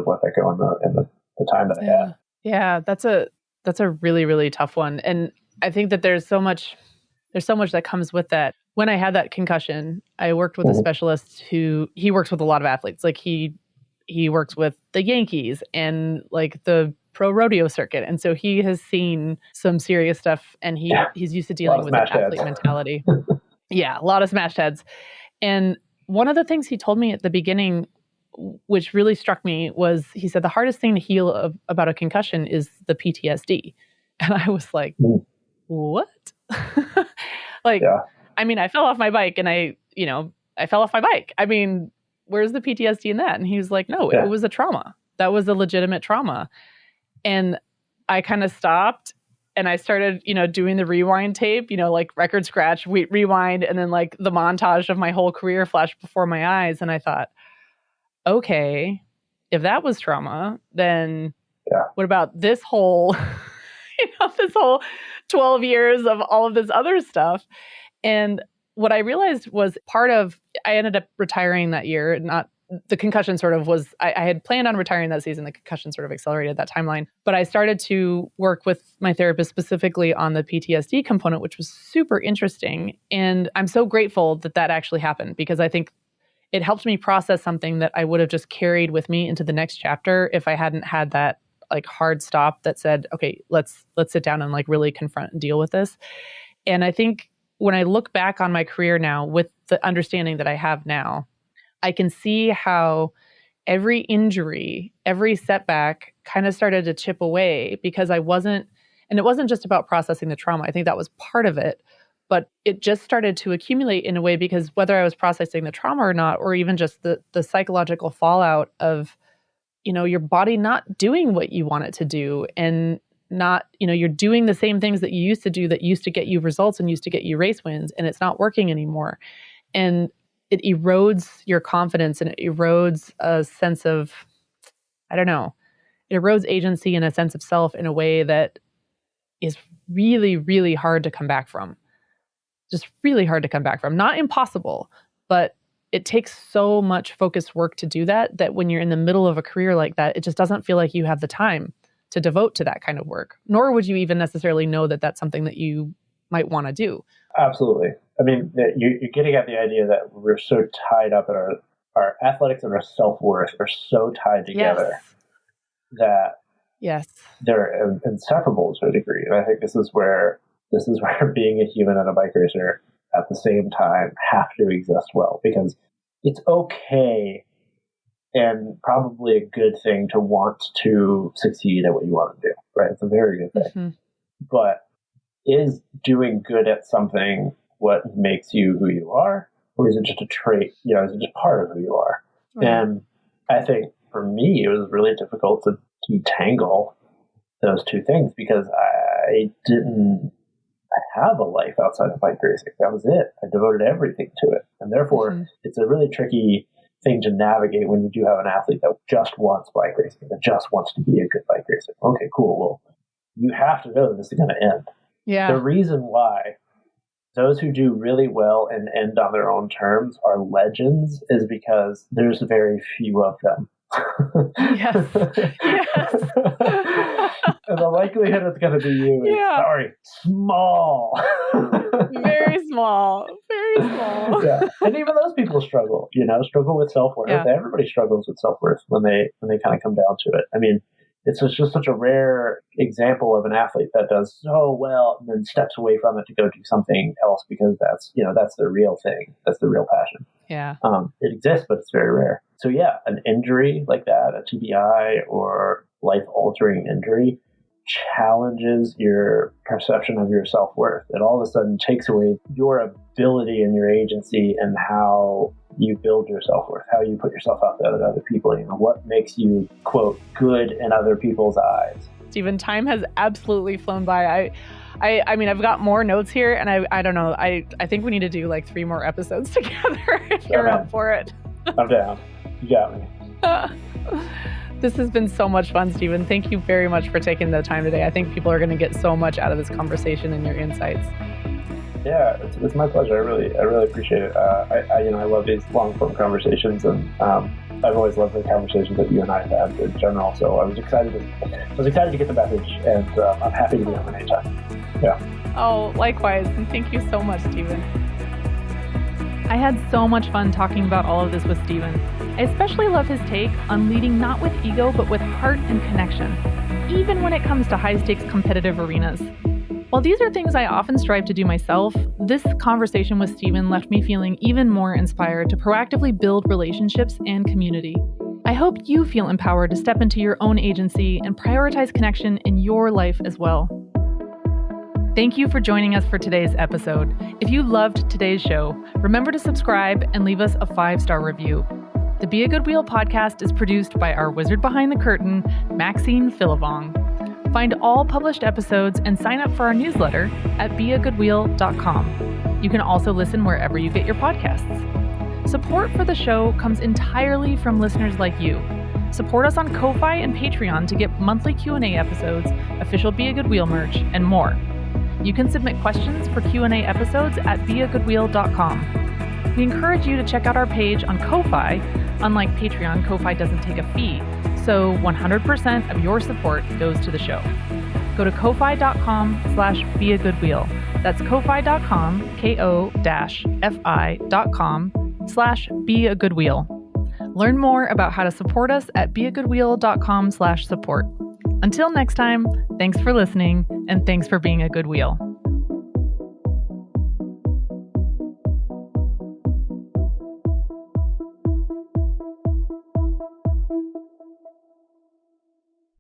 let that go in the time that I had. Yeah, that's a really, really tough one. And I think that there's so much that comes with that. When I had that concussion, I worked with a specialist he works with a lot of athletes. Like he works with the Yankees and like the pro rodeo circuit. And so he has seen some serious stuff and he's used to dealing with the athlete mentality. Yeah, a lot of smashed heads. And one of the things he told me at the beginning, which really struck me, was he said the hardest thing to heal about a concussion is the PTSD. And I was like, what? I mean, I fell off my bike and I fell off my bike. I mean, where's the PTSD in that? And he was like, no, it was a trauma. That was a legitimate trauma. And I kind of stopped and I started, doing the rewind tape, like record scratch, rewind, and then like the montage of my whole career flashed before my eyes. And I thought, okay, if that was trauma, then what about this whole, this whole 12 years of all of this other stuff? And what I realized was I ended up retiring that year. The concussion sort of was, I had planned on retiring that season. The concussion sort of accelerated that timeline. But I started to work with my therapist specifically on the PTSD component, which was super interesting. And I'm so grateful that actually happened because I think it helped me process something that I would have just carried with me into the next chapter if I hadn't had that like hard stop that said, okay, let's sit down and like really confront and deal with this. And I think when I look back on my career now with the understanding that I have now, I can see how every injury, every setback kind of started to chip away because it wasn't just about processing the trauma. I think that was part of it, but it just started to accumulate in a way because whether I was processing the trauma or not, or even just the psychological fallout of, your body not doing what you want it to do, and not, you're doing the same things that you used to do that used to get you results and used to get you race wins, and it's not working anymore. And it erodes your confidence, and it erodes a sense of, it erodes agency and a sense of self in a way that is really, really hard to come back from. Just really hard to come back from. Not impossible, but it takes so much focused work to do that when you're in the middle of a career like that, it just doesn't feel like you have the time to devote to that kind of work. Nor would you even necessarily know that that's something that you might want to do. Absolutely. I mean, you're getting at the idea that we're so tied up in our athletics and our self-worth are so tied together that they're inseparable to a degree. And I think this is where being a human and a bike racer at the same time have to exist well, because it's okay and probably a good thing to want to succeed at what you want to do, right? It's a very good thing. Mm-hmm. But is doing good at something what makes you who you are? Or is it just a trait? Is it just part of who you are? Right. And I think for me, it was really difficult to detangle those two things, because I didn't have a life outside of bike racing. That was it. I devoted everything to it. And therefore, it's a really tricky thing to navigate when you do have an athlete that just wants bike racing, that just wants to be a good bike racer. Okay, cool. Well, you have to know that this is going to end. Yeah. The reason why those who do really well and end on their own terms are legends is because there's very few of them. Yes. And the likelihood it's going to be you is, small. Very small. Very small. Yeah. And even those people struggle with self-worth. Yeah. Everybody struggles with self-worth when they kind of come down to it. I mean, it's just such a rare example of an athlete that does so well and then steps away from it to go do something else because that's the real thing. That's the real passion. Yeah. It exists, but it's very rare. So an injury like that, a TBI or life-altering injury, challenges your perception of your self-worth. It all of a sudden takes away your ability and your agency and how you build your self-worth, how you put yourself out there with other people, what makes you, quote, good in other people's eyes. Stephen, time has absolutely flown by. I mean, I've got more notes here, and I don't know. I think we need to do 3 more episodes together if you're up for it. I'm down. You got me. This has been so much fun, Stephen. Thank you very much for taking the time today. I think people are going to get so much out of this conversation and your insights. Yeah, it's my pleasure. I really appreciate it. I love these long form conversations, and I've always loved the conversations that you and I have had in general. So I was excited to get the message, and I'm happy to be on anytime. Yeah. Oh, likewise, and thank you so much, Stephen. I had so much fun talking about all of this with Stephen. I especially love his take on leading not with ego, but with heart and connection, even when it comes to high-stakes competitive arenas. While these are things I often strive to do myself, this conversation with Stephen left me feeling even more inspired to proactively build relationships and community. I hope you feel empowered to step into your own agency and prioritize connection in your life as well. Thank you for joining us for today's episode. If you loved today's show, remember to subscribe and leave us a 5-star review. The Be a Good Wheel podcast is produced by our wizard behind the curtain, Maxine Philivong. Find all published episodes and sign up for our newsletter at beagoodwheel.com. You can also listen wherever you get your podcasts. Support for the show comes entirely from listeners like you. Support us on Ko-Fi and Patreon to get monthly Q&A episodes, official Be a Good Wheel merch, and more. You can submit questions for Q&A episodes at beagoodwheel.com. We encourage you to check out our page on Ko-Fi. Unlike Patreon, Ko-Fi doesn't take a fee, so 100% of your support goes to the show. Go to ko-fi.com/beagoodwheel. That's ko-fi.com, ko-fi.com/beagoodwheel. Learn more about how to support us at beagoodwheel.com/support. Until next time, thanks for listening, and thanks for being a good wheel.